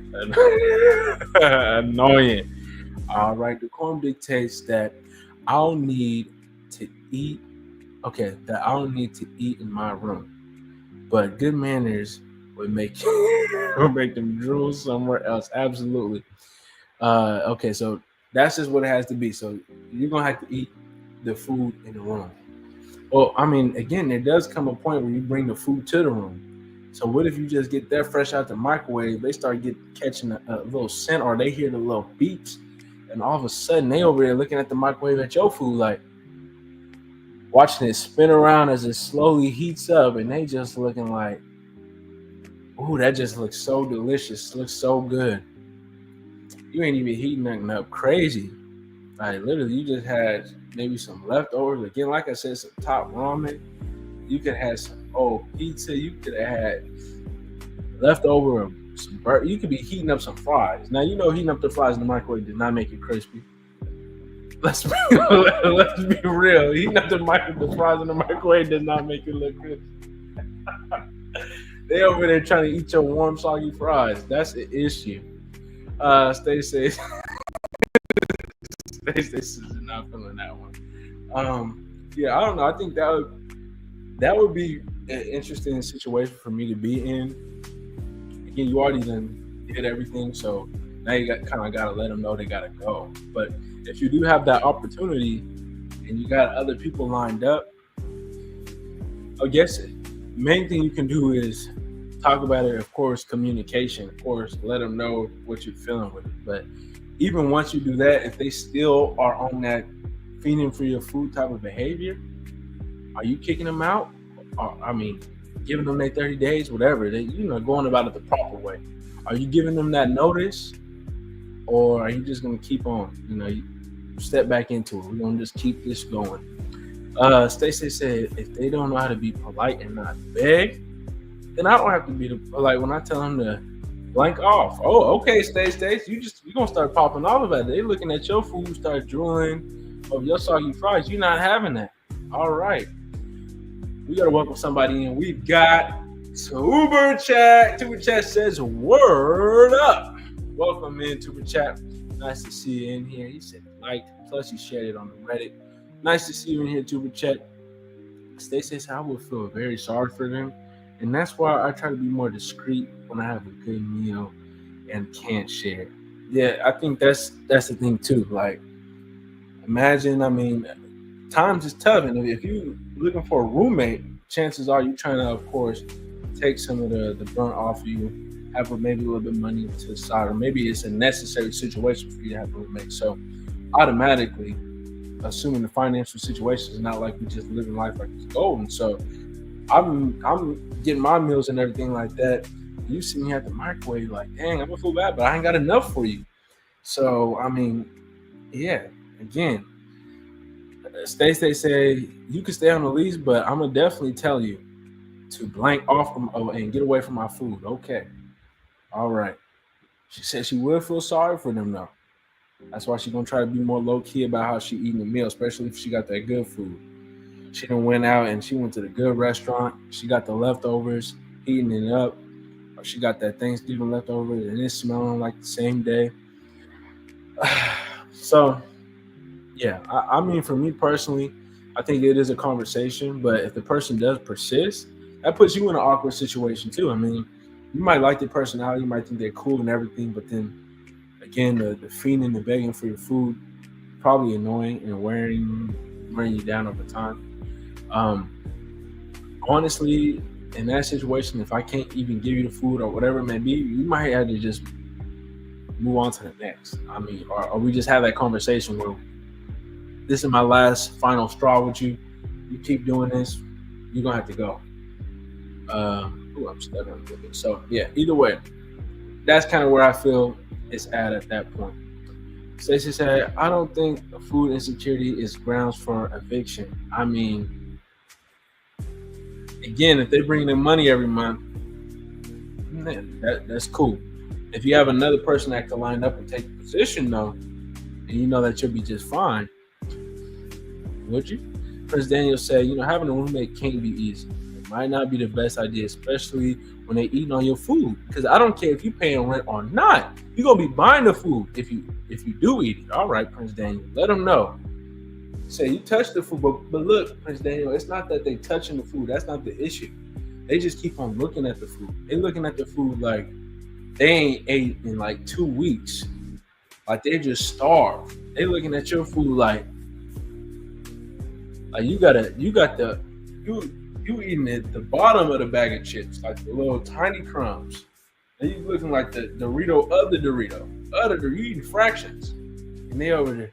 annoying." All right, the quorum dictates that I'll need to eat. Okay, that I'll need to eat in my room, but good manners would make them drool somewhere else. Absolutely. Okay, so that's just what it has to be. So you're gonna have to eat the food in the room. Well, I mean, again, there does come a point where you bring the food to the room. So what if you just get that fresh out the microwave? They start catching a little scent, or they hear the little beeps, and all of a sudden they over there looking at the microwave at your food, like watching it spin around as it slowly heats up, and they just looking like, "Ooh, that just looks so delicious. Looks so good." You ain't even heating nothing up crazy. Like, literally, you just had maybe some leftovers. Again, like I said, some top ramen. You could have some old pizza. You could have had leftover of some burger. You could be heating up some fries. Now, you know, heating up the fries in the microwave does not make it crispy. Let's be real. Heating up the fries in the microwave does not make it look crispy. They over there trying to eat your warm, soggy fries. That's an issue. Stacey is not feeling that one. Yeah, I don't know. I think that would be an interesting situation for me to be in. Again, you already did everything, so now you kind of got to let them know they got to go. But if you do have that opportunity and you got other people lined up, I guess the main thing you can do is talk about it. Of course, communication. Of course, let them know what you're feeling with it. But even once you do that, if they still are on that feeding for your food type of behavior, are you kicking them out? Or, I mean, giving them their 30 days, whatever. They, going about it the proper way. Are you giving them that notice, or are you just gonna keep on? You step back into it. We're gonna just keep this going. Stacey said, if they don't know how to be polite and not beg, then I don't have to be polite when I tell them to blank off. Oh, okay, Stacey, you're gonna start popping off about it. They looking at your food, start drooling over your soggy fries. You're not having that. All right. We gotta welcome somebody in. We've got Tuber Chat. Tuber Chat says, word up. Welcome in, Tuber Chat. Nice to see you in here. He said like, plus you shared it on the Reddit. Nice to see you in here, Tuber Chat. Stacey says, I would feel very sorry for them. And that's why I try to be more discreet when I have a good meal and can't share. Yeah, I think that's the thing too. Like, imagine, times is tough. And if you're looking for a roommate, chances are you're trying to, of course, take some of the burnt off of you, have maybe a little bit of money to the side, or maybe it's a necessary situation for you to have a roommate. So automatically, assuming the financial situation is not like we just living life like it's golden. So I'm getting my meals and everything like that. You see me at the microwave, like, dang, I'm gonna feel bad, but I ain't got enough for you. So yeah. Again, Stacey say you can stay on the lease, but I'm gonna definitely tell you to blank off and get away from my food. Okay, all right. She said she will feel sorry for them though. That's why she's gonna try to be more low key about how she eating the meal, especially if she got that good food. She done went out and she went to the good restaurant. She got the leftovers, heating it up. Or she got that Thanksgiving leftovers and it's smelling like the same day. So, yeah, for me personally, I think it is a conversation, but if the person does persist, that puts you in an awkward situation too. I mean, you might like their personality, you might think they're cool and everything, but then again, the feeding and begging for your food probably annoying and wearing you down over time. Honestly, in that situation, if I can't even give you the food or whatever it may be, you might have to just move on to the next. I mean, or we just have that conversation where this is my last final straw with you. You keep doing this, you're gonna have to go. I'm stuck on a little bit. So yeah, either way, that's kind of where I feel it's at that point. Stacey said, I don't think food insecurity is grounds for eviction. I mean, again, if they bring in money every month, man, that's cool. If you have another person that can line up and take the position, though, and you know that you'll be just fine, would you? Prince Daniel said, having a roommate can't be easy. It might not be the best idea, especially when they eating on your food. Because I don't care if you're paying rent or not, you're gonna be buying the food if you do eat it. All right, Prince Daniel, let them know. Say you touch the food, but look, Prince Daniel, it's not that they touching the food. That's not the issue. They just keep on looking at the food. They looking at the food like they ain't ate in like 2 weeks. Like they just starved. They looking at your food like you eating at the bottom of the bag of chips, like the little tiny crumbs. And you looking like the Dorito of the Dorito. You eating fractions. And they over there,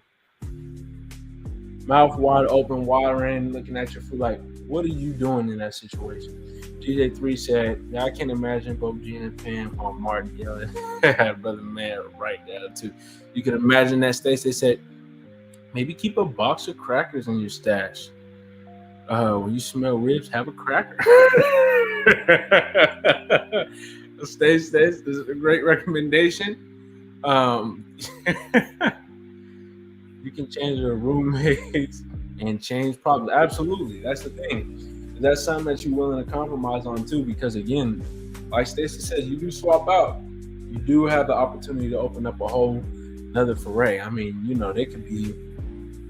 mouth wide open, watering, looking at your food like, what are you doing in that situation? DJ3 said, yeah, I can imagine both Gina and Pam or Martin yelling. Brother man, right now too. You can imagine that Stacey said, maybe keep a box of crackers in your stash. When you smell ribs, have a cracker. Stacey, this is a great recommendation. You can change your roommates and change problems. Absolutely, that's the thing. That's something that you're willing to compromise on too, because again, like Stacey says, you do swap out. You do have the opportunity to open up a whole another foray. I mean, they could be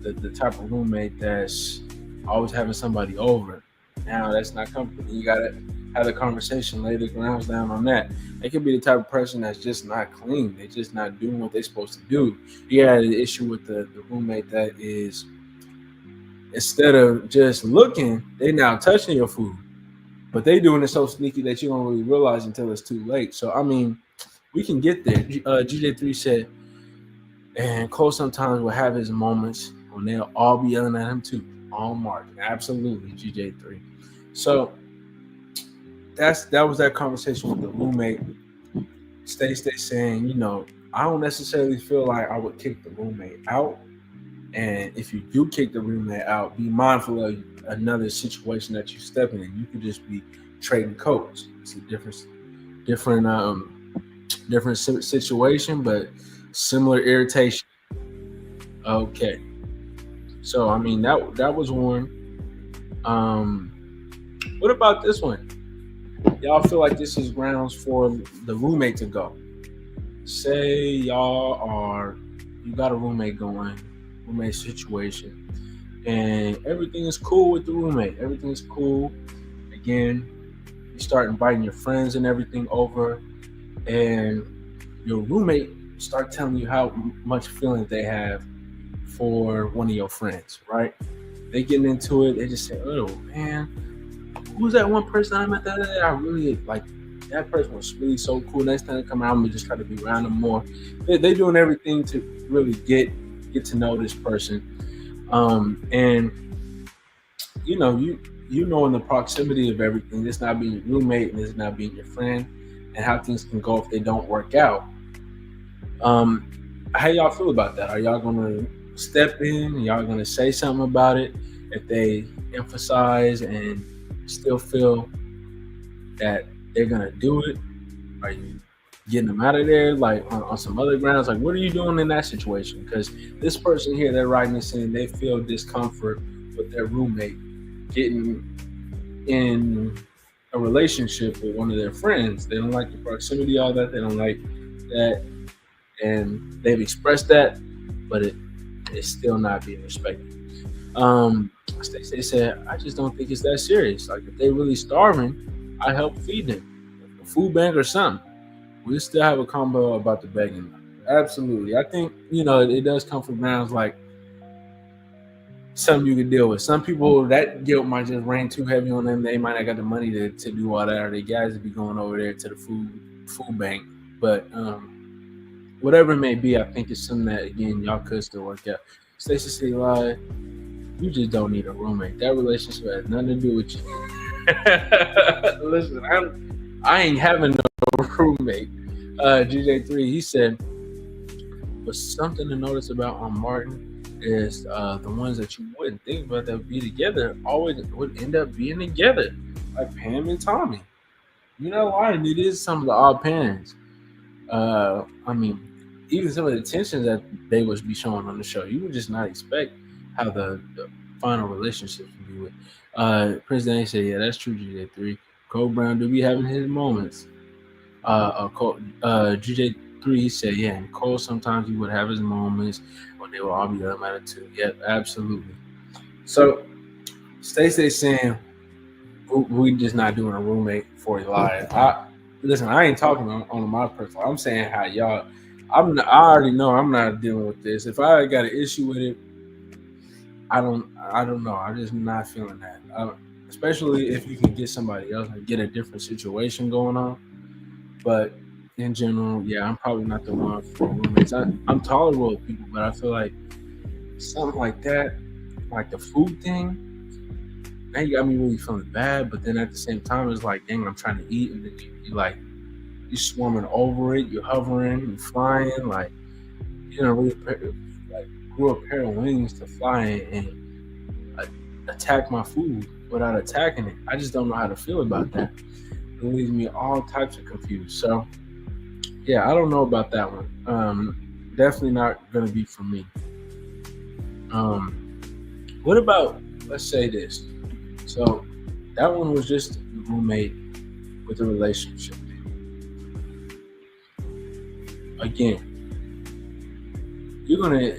the type of roommate that's always having somebody over. Now that's not comfortable. You gotta have the conversation, lay the grounds down on that. They could be the type of person that's just not clean. They're just not doing what they're supposed to do. You had an issue with the roommate that is, instead of just looking, they now touching your food. But they doing it so sneaky that you don't really realize until it's too late. So, I mean, we can get there. GJ3 said, and Cole sometimes will have his moments when they'll all be yelling at him too. On mark. Absolutely, GJ3. So, that was that conversation with the roommate. Stay saying, I don't necessarily feel like I would kick the roommate out. And if you do kick the roommate out, be mindful of another situation that you step in. You could just be trading coats. It's a different situation, but similar irritation. Okay. So I mean that was one. What about this one? Y'all feel like this is grounds for the roommate to go? Say you got a roommate situation, and everything is cool with the roommate. Everything is cool. Again, you start inviting your friends and everything over, and your roommate start telling you how much feelings they have for one of your friends, right? They getting into it. They just say, "Oh man, who's that one person I met that day? I really like that person was really so cool. Next time they come out, I'm gonna just try to be around them more." They doing everything to really get to know this person, and you know in the proximity of everything, this not being your roommate and this not being your friend, and how things can go if they don't work out. How y'all feel about that? Are y'all gonna step in? Are y'all gonna say something about it if they emphasize and still feel that they're gonna do it? Are you getting them out of there, like on some other grounds? Like, what are you doing in that situation? Because this person here, they're writing this in, they feel discomfort with their roommate getting in a relationship with one of their friends. They don't like the proximity, all that. They don't like that, and they've expressed that, but it's still not being respected. They said, I just don't think it's that serious. Like if they really starving, I help feed them, a food bank or something. We still have a combo about the begging. Absolutely, I think it does come from grounds like something you can deal with. Some people that guilt might just rain too heavy on them. They might not got the money to do all that, or they guys to be going over there to the food bank. But whatever it may be, I think it's something that again y'all could still work out. Stacey City Live, you just don't need a roommate. That relationship has nothing to do with you. Listen, I ain't having no roommate. GJ3, he said, but something to notice about on Martin is the ones that you wouldn't think about that would be together always would end up being together, like Pam and Tommy. You know why? It is some of the odd pairings. I mean, even some of the tensions that they would be showing on the show, you would just not expect how the final relationships would be with. Prince Danny said, yeah, that's true, GJ3. Cole Brown do be having his moments. GJ3, he said, yeah, and Cole sometimes he would have his moments when they would all be up attitude. Yep, absolutely. So, Stacey saying, we just not doing a roommate for Elias. Listen, I ain't talking on my personal. I'm saying how y'all. I already know I'm not dealing with this. If I got an issue with it, I don't know. I'm just not feeling that. Especially if you can get somebody else and get a different situation going on. But in general, yeah, I'm probably not the one for roommates. I'm tolerable with people, but I feel like something like that, like the food thing, now you got me really feeling bad. But then at the same time, it's like, dang, I'm trying to eat, and then you're swarming over it, you're hovering, you're flying, like really like grew a pair of wings to fly and attack my food without attacking it. I just don't know how to feel about that. It leaves me all types of confused. So yeah, I don't know about that one. Definitely not gonna be for me. What about, let's say this. So that one was just a roommate with a relationship. Again, you're gonna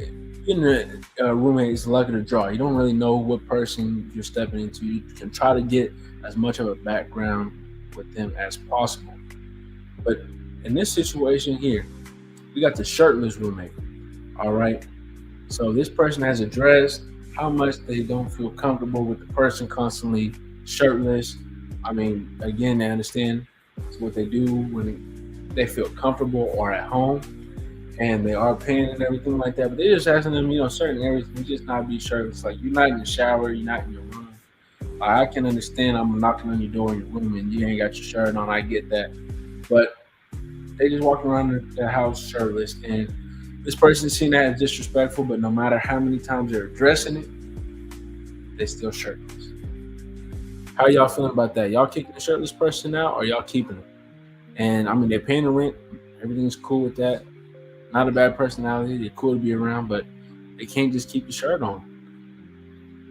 roommate is luck of the draw. You don't really know what person you're stepping into. You can try to get as much of a background with them as possible. But in this situation here, we got the shirtless roommate. All right. So this person has addressed how much they don't feel comfortable with the person constantly shirtless. I mean, again, they understand what they do when they feel comfortable or at home, and they are paying and everything like that. But they're just asking them, certain areas, you just not be shirtless. Like, you're not in the shower, you're not in your room. I can understand I'm knocking on your door in your room and you ain't got your shirt on. I get that. But they just walk around the house shirtless, and this person seen that as disrespectful, but no matter how many times they're addressing it, they still shirtless. How y'all feeling about that? Y'all kicking the shirtless person out, or y'all keeping them? And I mean, they're paying the rent. Everything's cool with that. Not a bad personality. They're cool to be around, but they can't just keep the shirt on.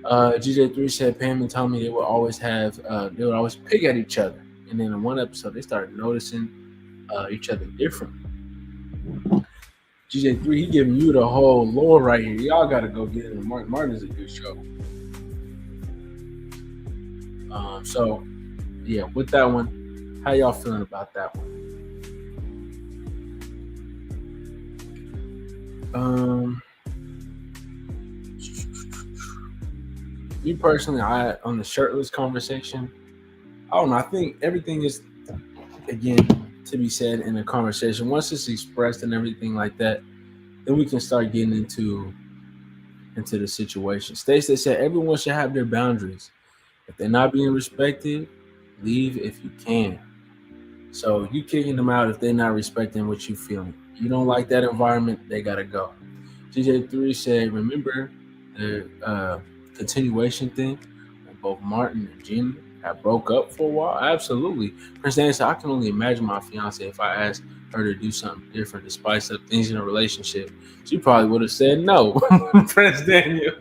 GJ3 said Pam and Tommy, they would always pick at each other. And then in one episode, they started noticing each other different. GJ3, he giving you the whole lore right here. Y'all got to go get it. Martin is a good show. So, yeah, with that one, how y'all feeling about that one? Me personally, on the shirtless conversation, I don't know. I think everything is, again, to be said in a conversation. Once it's expressed and everything like that, then we can start getting into the situation. Stacey said everyone should have their boundaries. If they're not being respected, leave if you can. So you kicking them out if they're not respecting what you feeling. You don't like that environment, they gotta go. GJ3 said, remember the continuation thing when both Martin and Gina had broke up for a while? Absolutely. Prince Daniel said, I can only imagine my fiance if I asked her to do something different to spice up things in a relationship. She probably would have said no. Prince Daniel.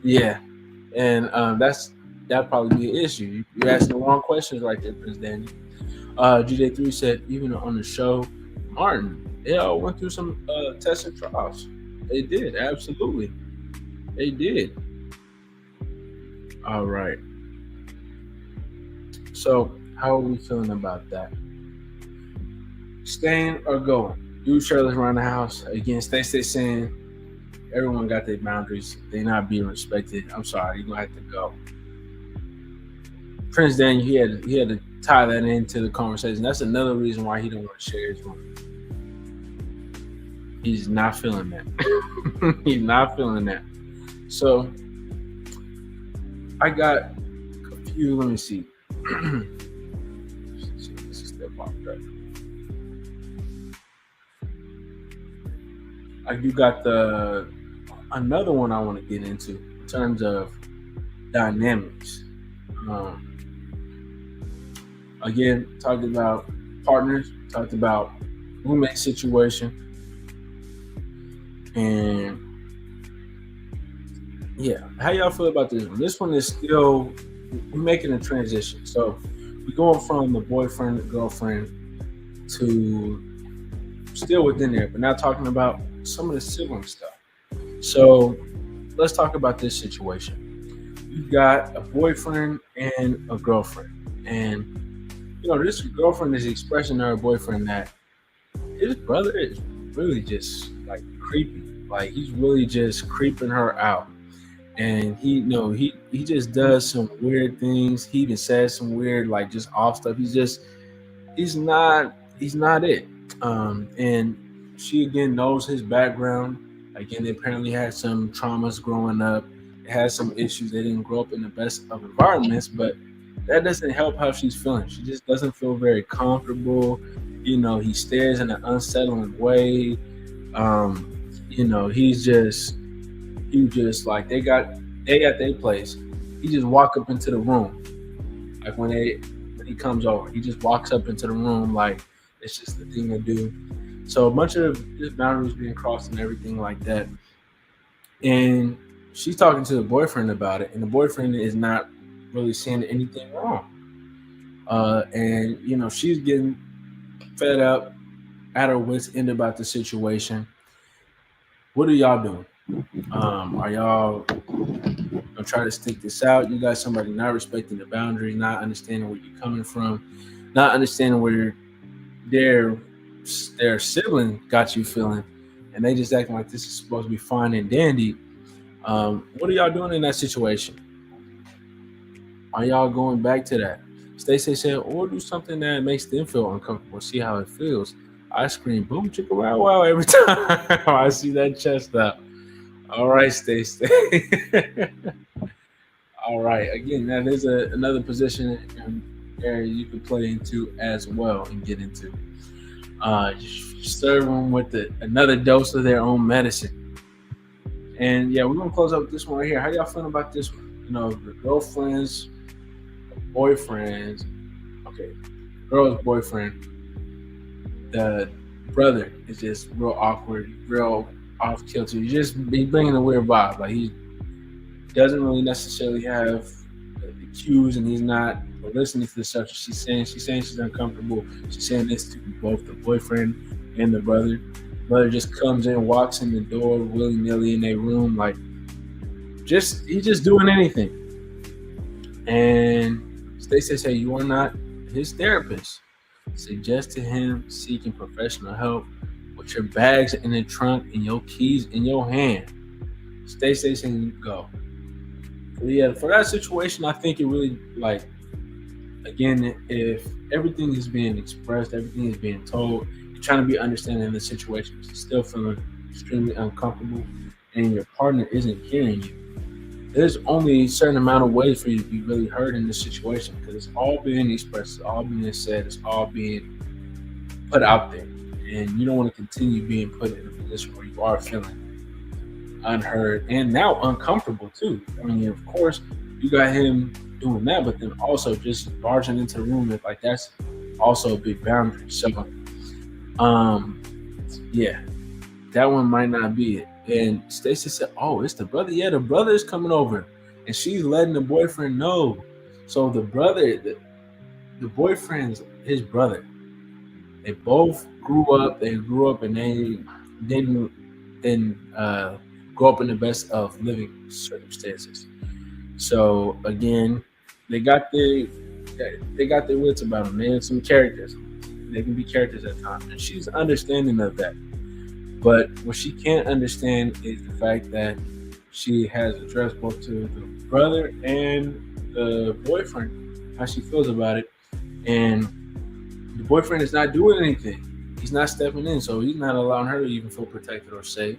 Yeah. And that'd probably be an issue. You're asking the wrong questions right there, Prince Daniel. GJ3 said, even on the show, Martin, they all went through some tests and trials. They did, absolutely. They did. All right. So, how are we feeling about that? Staying or going? You trailers around the house. Again, stay saying everyone got their boundaries. They're not being respected. I'm sorry, you're gonna have to go. Prince Daniel, he had to tie that into the conversation. That's another reason why he don't want to share his room. He's not feeling that. He's not feeling that. So I got a few. Let me see. This is the popped up. You got another one I want to get into in terms of dynamics. Again, talked about partners, talked about roommate situation, and yeah, how y'all feel about this one? This one is still, we're making a transition. So we're going from the boyfriend, the girlfriend to still within there, but now talking about some of the sibling stuff. So let's talk about this situation. You got a boyfriend and a girlfriend, and this girlfriend is expressing to her boyfriend that his brother is really just like creepy. Like he's really just creeping her out. And he just does some weird things. He even says some weird, like just off stuff. He's not it. And she again knows his background. Again, they apparently had some traumas growing up. They had some issues. They didn't grow up in the best of environments, but that doesn't help how she's feeling. She just doesn't feel very comfortable. He stares in an unsettling way. He just like they at their place. He just walk up into the room. Like when he comes over, he just walks up into the room like it's just the thing to do. So a bunch of just boundaries being crossed and everything like that. And she's talking to the boyfriend about it, and the boyfriend is not really seeing anything wrong. And she's getting fed up, at her wits' end about the situation. What are y'all doing? Are y'all gonna try to stick this out? You got somebody not respecting the boundary, not understanding where you're coming from, not understanding where their sibling got you feeling, and they just acting like this is supposed to be fine and dandy. What are y'all doing in that situation? Are y'all going back to that? Stacey said, or do something that makes them feel uncomfortable, see how it feels. I scream, boom, chicka, wow, wow, every time I see that chest out. All right, Stacey. All right. Again, that is another position area you can play into as well and get into. Serve them with another dose of their own medicine. And yeah, we're going to close up with this one right here. How y'all feeling about this one? The girlfriends, boyfriends, okay, girl's boyfriend, the brother is just real awkward, real off kilter. He's bringing a weird vibe. Like he doesn't really necessarily have the cues, and he's not listening to the stuff she's saying. She's saying she's uncomfortable. She's saying this to both the boyfriend and the brother. The brother just comes in, walks in the door willy-nilly in their room, like he's just doing anything. And Stacey said, "You are not his therapist. Suggest to him seeking professional help with your bags in the trunk and your keys in your hand." Stacey saying, "Go." But yeah, for that situation, I think it really, like, again, if everything is being expressed, everything is being told, you're trying to be understanding in the situation, but you're still feeling extremely uncomfortable, and your partner isn't hearing you. There's only a certain amount of ways for you to be really heard in this situation, because it's all being expressed, it's all being said, it's all being put out there, and you don't want to continue being put in a position where you are feeling unheard and now uncomfortable too. I mean, of course, you got him doing that, but then also just barging into the room, like that's also a big boundary. So, yeah, that one might not be it. And Stacey said, "Oh, it's the brother. Yeah, the brother is coming over," and she's letting the boyfriend know. So the brother, the boyfriend's his brother. They both grew up. They grew up and they didn't grow up in the best of living circumstances. So again, they got their wits about them. They have some characters. They can be characters at times, and she's understanding of that. But what she can't understand is the fact that she has addressed both to the brother and the boyfriend how she feels about it, and the boyfriend is not doing anything. He's not stepping in, so he's not allowing her to even feel protected or safe.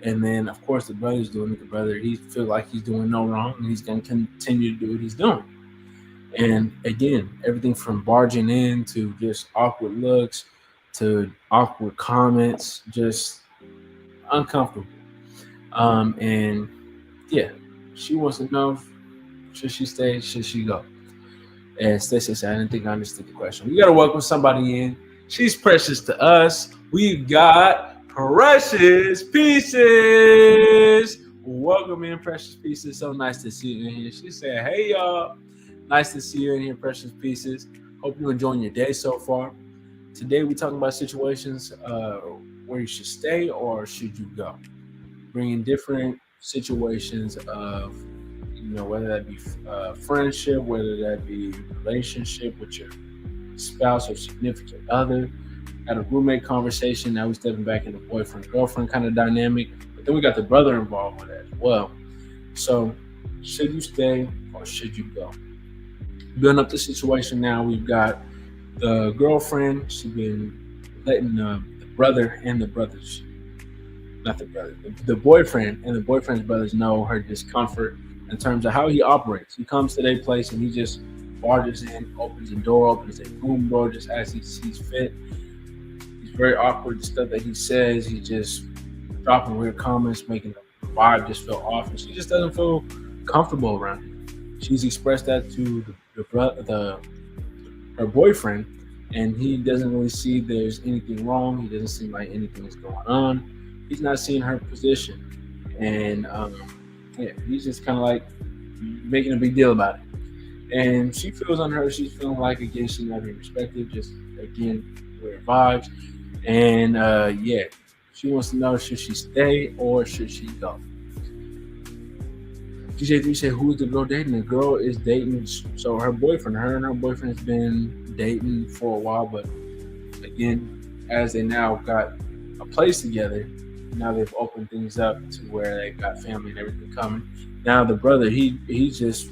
And then, of course, the brother's doing it. The brother, he feels like he's doing no wrong, and he's going to continue to do what he's doing. And again, everything from barging in to just awkward looks to awkward comments, just uncomfortable. And yeah, she wants to know, should she stay? Should she go? And Stacey said, I didn't think I understood the question. We got to welcome somebody in. She's precious to us. We've got Precious Pieces. Welcome in, Precious Pieces. So nice to see you in here. She said, hey, y'all. Nice to see you in here, Precious Pieces. Hope you're enjoying your day so far. Today, we're talking about situations where you should stay or should you go. Bringing different situations of, whether that be friendship, whether that be relationship with your spouse or significant other. Got a roommate conversation. Now we're stepping back into boyfriend-girlfriend kind of dynamic. But then we got the brother involved with that as well. So should you stay or should you go? Building up the situation now, we've got the girlfriend. She's been letting the brother and the brothers, not the brother, the boyfriend and the boyfriend's brothers know her discomfort in terms of how he operates. He comes to their place and he just barges in, opens the door, opens a room door just as he sees fit. He's very awkward, the stuff that he says. He just dropping weird comments, making the vibe just feel off, and she just doesn't feel comfortable around him. She's expressed that to her boyfriend, and he doesn't really see there's anything wrong. He doesn't seem like anything is going on. He's not seeing her position, and he's just kind of like making a big deal about it. And she feels unheard. She's feeling like, again, she's not being respected. Just again, weird vibes. And she wants to know, should she stay or should she go? DJ3 said, who is the girl dating? The girl is dating, so her boyfriend, her and her boyfriend has been dating for a while, but again, as they now got a place together, now they've opened things up to where they got family and everything coming. Now the brother, he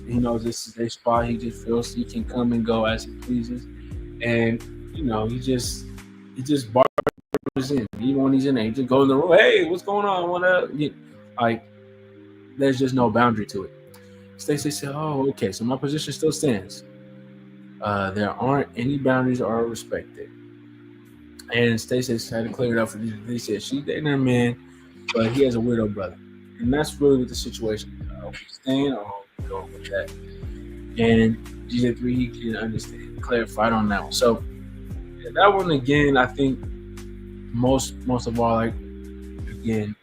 knows this is their spot. He just feels he can come and go as he pleases, and he just barges in. Even when he's in there, he just goes in the room. Hey, what's going on? What up? There's just no boundary to it. Stacey said, oh, okay, so my position still stands. There aren't any boundaries are respected. And Stacey had to clear it up for you. They said she's dating her man, but he has a weirdo brother. And that's really what the situation is. Are we staying or are we going with that? And DJ3, he can understand, clarified on that one. So that one, again, I think most of all, again,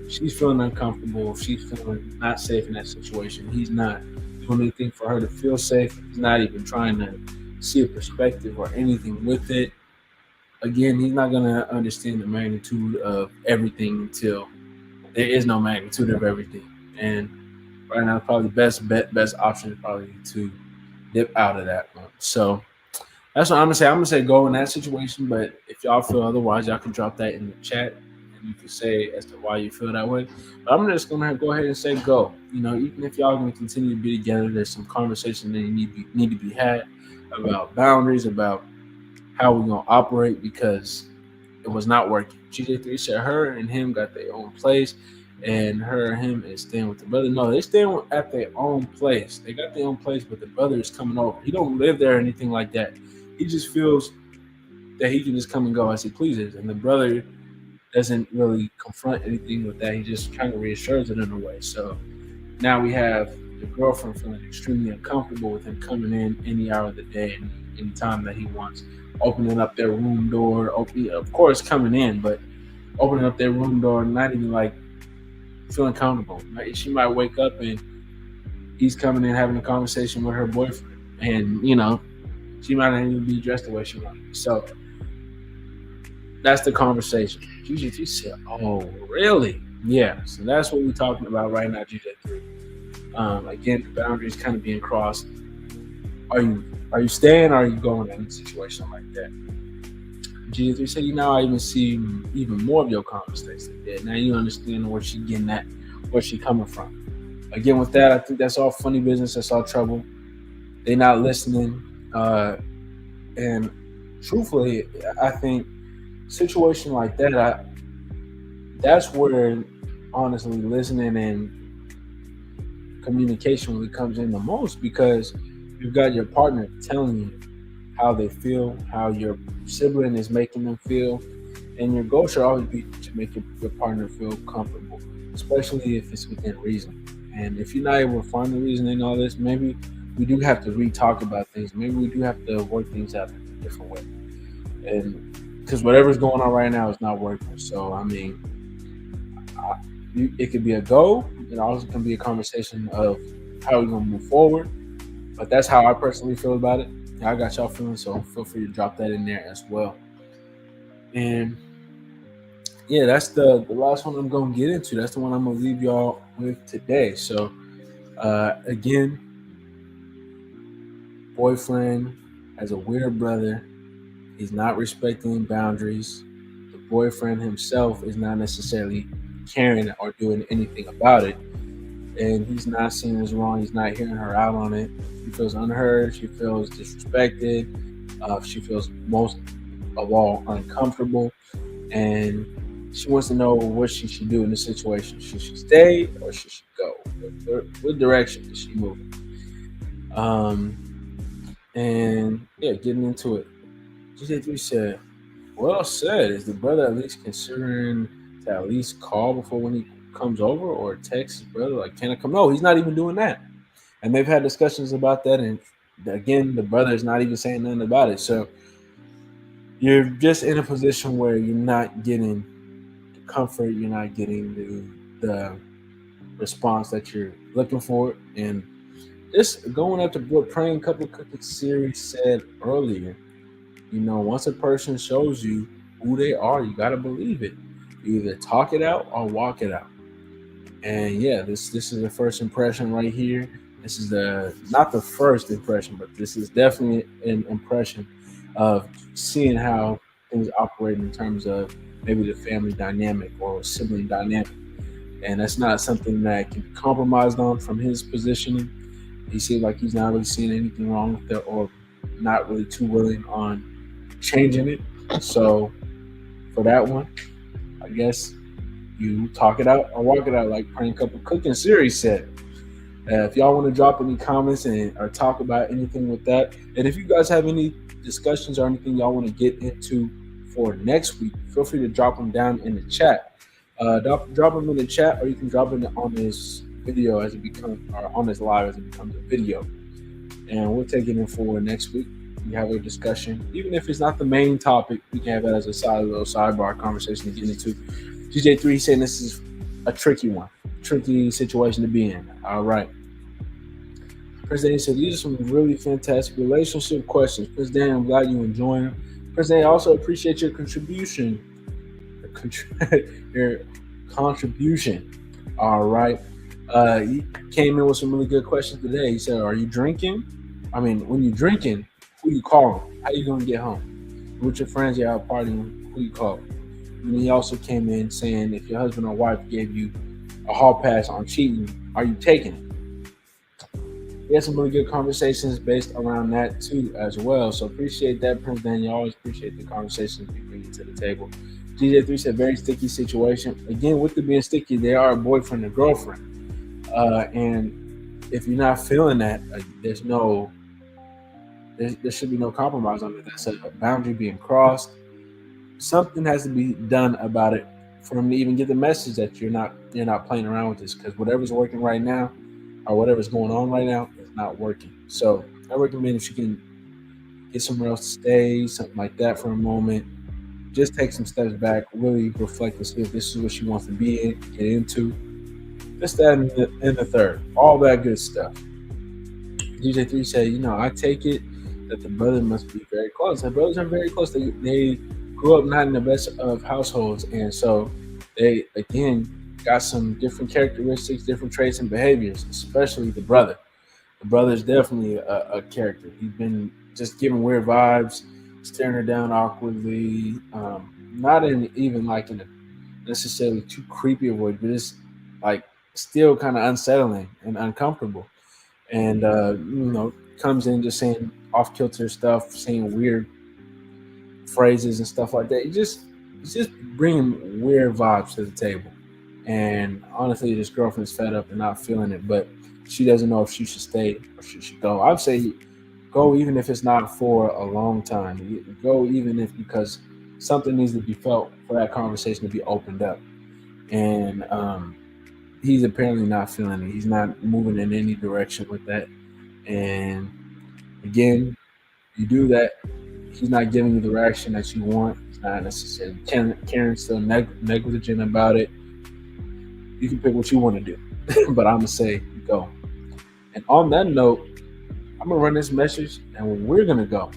she's feeling uncomfortable. She's feeling not safe in that situation. He's not doing anything for her to feel safe. He's not even trying to see a perspective or anything with it. Again, he's not going to understand the magnitude of everything until there is no magnitude of everything. And right now, probably the best option is probably to dip out of that one. So that's what I'm going to say. I'm going to say go in that situation. But if y'all feel otherwise, y'all can drop that in the chat. You can say as to why you feel that way. But I'm just going to go ahead and say go. Even if y'all going to continue to be together, there's some conversation that need to be had about boundaries, about how we're going to operate, because it was not working. GJ3 said her and him got their own place, and her and him is staying with the brother. No, they staying at their own place. They got their own place, but the brother is coming over. He don't live there or anything like that. He just feels that he can just come and go as he pleases, and the brother doesn't really confront anything with that. He just kind of reassures it in a way. So now we have the girlfriend feeling extremely uncomfortable with him coming in any hour of the day and any time that he wants, opening up their room door, of course coming in, but opening up their room door, not even feeling comfortable. She might wake up and he's coming in having a conversation with her boyfriend, and she might not even be dressed the way she wants. So that's the conversation. GJ3 said, "Oh, really? Yeah." So that's what we're talking about right now, GJ3. Again, the boundaries kind of being crossed. Are you staying? Or are you going in a situation like that? GJ3 said, I even see even more of your conversation there. Now you understand where she getting at, where she coming from. Again, with that, I think that's all funny business. That's all trouble. They not listening. And truthfully, I think situation like that, that's where honestly listening and communication really comes in the most, because you've got your partner telling you how they feel, how your sibling is making them feel, and your goal should always be to make your partner feel comfortable, especially if it's within reason. And if you're not able to find the reason in all this, maybe we do have to re-talk about things. Maybe we do have to work things out in a different way. And because whatever's going on right now is not working. So, I mean, it could be a go. It also can be a conversation of how we're going to move forward. But that's how I personally feel about it. I got y'all feeling, so feel free to drop that in there as well. And yeah, that's the last one I'm going to get into. That's the one I'm going to leave y'all with today. So, again, boyfriend has a weird brother. He's not respecting boundaries. The boyfriend himself is not necessarily caring or doing anything about it. And he's not seeing this wrong. He's not hearing her out on it. She feels unheard. She feels disrespected. She feels most of all uncomfortable. And she wants to know what she should do in this situation. Should she stay or should she go? What direction is she moving? And yeah, getting into it. GJ3 said, well said. Is the brother at least considering to at least call before when he comes over, or text his brother like, can I come? No, he's not even doing that. And they've had discussions about that. And again, the brother is not even saying nothing about it. So you're just in a position where you're not getting the comfort. You're not getting the response that you're looking for. And just going up to what Praying Couple Cooking series said earlier, once a person shows you who they are, you got to believe it. You either talk it out or walk it out. And yeah, this is the first impression right here. This is not the first impression, but this is definitely an impression of seeing how things operate in terms of maybe the family dynamic or sibling dynamic. And that's not something that can be compromised on from his positioning. He seems like he's not really seeing anything wrong with it, or not really too willing on changing it. So for that one, I guess you talk it out or walk it out, like Praying Couple Cooking series said. If y'all want to drop any comments or talk about anything with that, and if you guys have any discussions or anything y'all want to get into for next week, feel free to drop them down in the chat. Drop them in the chat, or you can drop it on this video as it becomes, or on this live as it becomes a video. And we'll take it in for next week. We have a discussion, even if it's not the main topic. We can have that as a little sidebar conversation to get into. GJ3 saying this is a tricky situation to be in. All right. Prince Danny said, these are some really fantastic relationship questions. Prince Danny, I'm glad you enjoying them. Prince Danny, also appreciate your contribution. Your contribution. All right. He came in with some really good questions today. He said, are you drinking? I mean, when you're drinking, who you calling? How you going to get home? With your friends, you're out partying, who you calling? And he also came in saying, if your husband or wife gave you a hall pass on cheating, are you taking it? We had some really good conversations based around that too as well. So appreciate that, Prince Daniel. Always appreciate the conversations we bring to the table. GJ3 said, very sticky situation. Again, with it being sticky, they are a boyfriend and girlfriend. And if you're not feeling that, there should be no compromise on it. That's a boundary being crossed. Something has to be done about it for him to even get the message that you're not playing around with this, because whatever's working right now or whatever's going on right now is not working. So I recommend if you can get somewhere else to stay, something like that for a moment, just take some steps back, really reflect and see if this is what she wants to be in, get into. This, that, and the third. All that good stuff. GJ3 said, I take it that the brother must be very close. The brothers are very close. They grew up not in the best of households, and so they again got some different characteristics, different traits and behaviors, especially the brother. The brother is definitely a character. He's been just giving weird vibes, staring her down awkwardly, not even like in a necessarily too creepy of way, but it's like still kind of unsettling and uncomfortable. And comes in just saying off kilter stuff, saying weird phrases and stuff like that. He's just bringing weird vibes to the table. And honestly, this girlfriend's fed up and not feeling it, but she doesn't know if she should stay or she should go. I'd say go even if it's not for a long time. Go even if because something needs to be felt for that conversation to be opened up. And he's apparently not feeling it. He's not moving in any direction with that. And again, you do that, he's not giving you the reaction that you want. He's not necessarily Karen's still negligent about it. You can pick what you want to do, but I'm gonna say go. And on that note, I'm gonna run this message, and we're gonna go.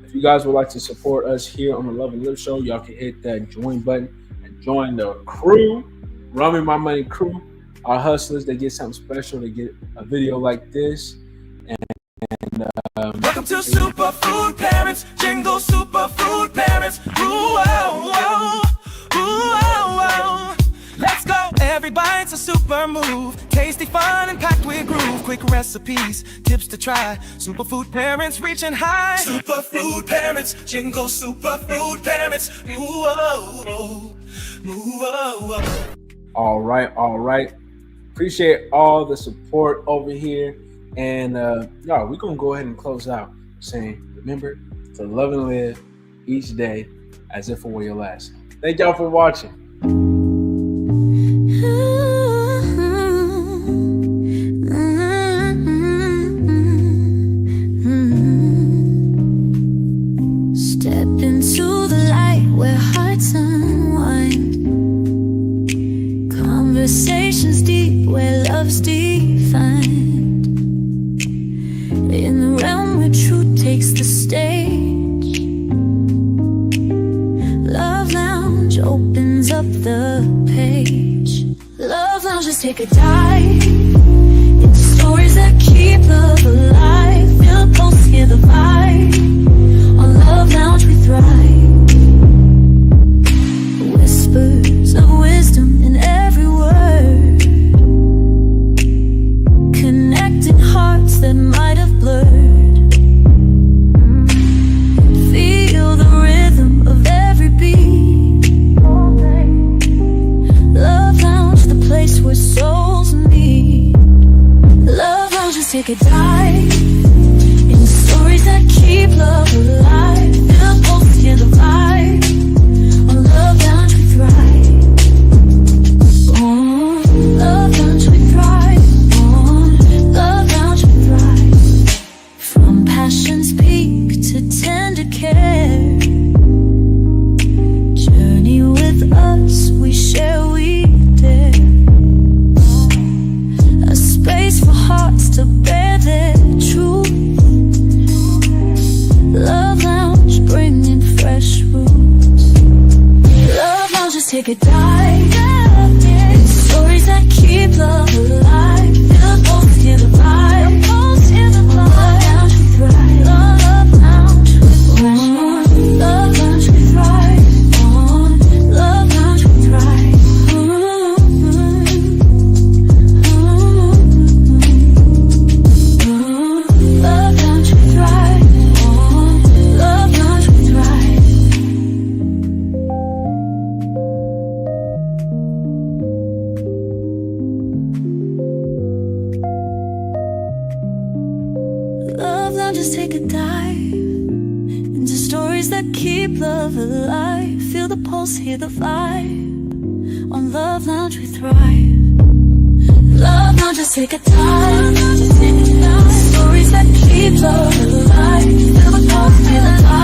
If you guys would like to support us here on the Love and Live Show, y'all can hit that join button and join the crew, Run Me My Money crew. Our hustlers, they get something special. They get a video like this. Welcome to Superfood Parents, Jingle Superfood Parents. Ooh, oh, oh, ooh, oh, oh. Let's go. Every bite's a super move. Tasty, fun, and packed with groove. Quick recipes, tips to try. Superfood Parents reaching high. Superfood Parents, Jingle Superfood Parents. Ooh, oh, oh, ooh, oh, oh. All right. Appreciate all the support over here. And we're going to go ahead and close out saying, remember to love and live each day as if it were your last. Thank y'all for watching. Step into the light where hearts unwind. Conversations deep where love's defined. In the realm where truth takes the stage, Love Lounge opens up the page. Love Lounge, just take a dive into stories that keep love alive. Feel the pulse, hear the vibe. On Love Lounge we thrive. Whispers of wisdom in every word, connecting hearts that might have blurred. Feel the rhythm of every beat. Love Lounge, the place where souls meet. Love Lounge, just take a dive in the stories that keep love alive. Feel the pulse, hear the vibe. On Love Lounge we thrive. On Love Lounge we thrive. On Love Lounge we thrive. From passion's peak to tender care, journey with us, we share, we dare. A space for hearts to bear their truth. Love Lounge, bringing fresh roots. Love Lounge, just take a dive in stories that keep love alive. Feel the pulse, hear the vibe. Love Lounge we thrive. Love Lounge we thrive. Love Lounge we thrive. On Love Lounge we thrive. Love Lounge we thrive. On Love Lounge we thrive. Love Lounge, just take a dive into stories that keep love alive. Feel the pulse, hear the vibe. On Love Lounge we thrive. Love Lounge, just take a dive. Stories that keep love alive. Feel the pulse, hear the vibe.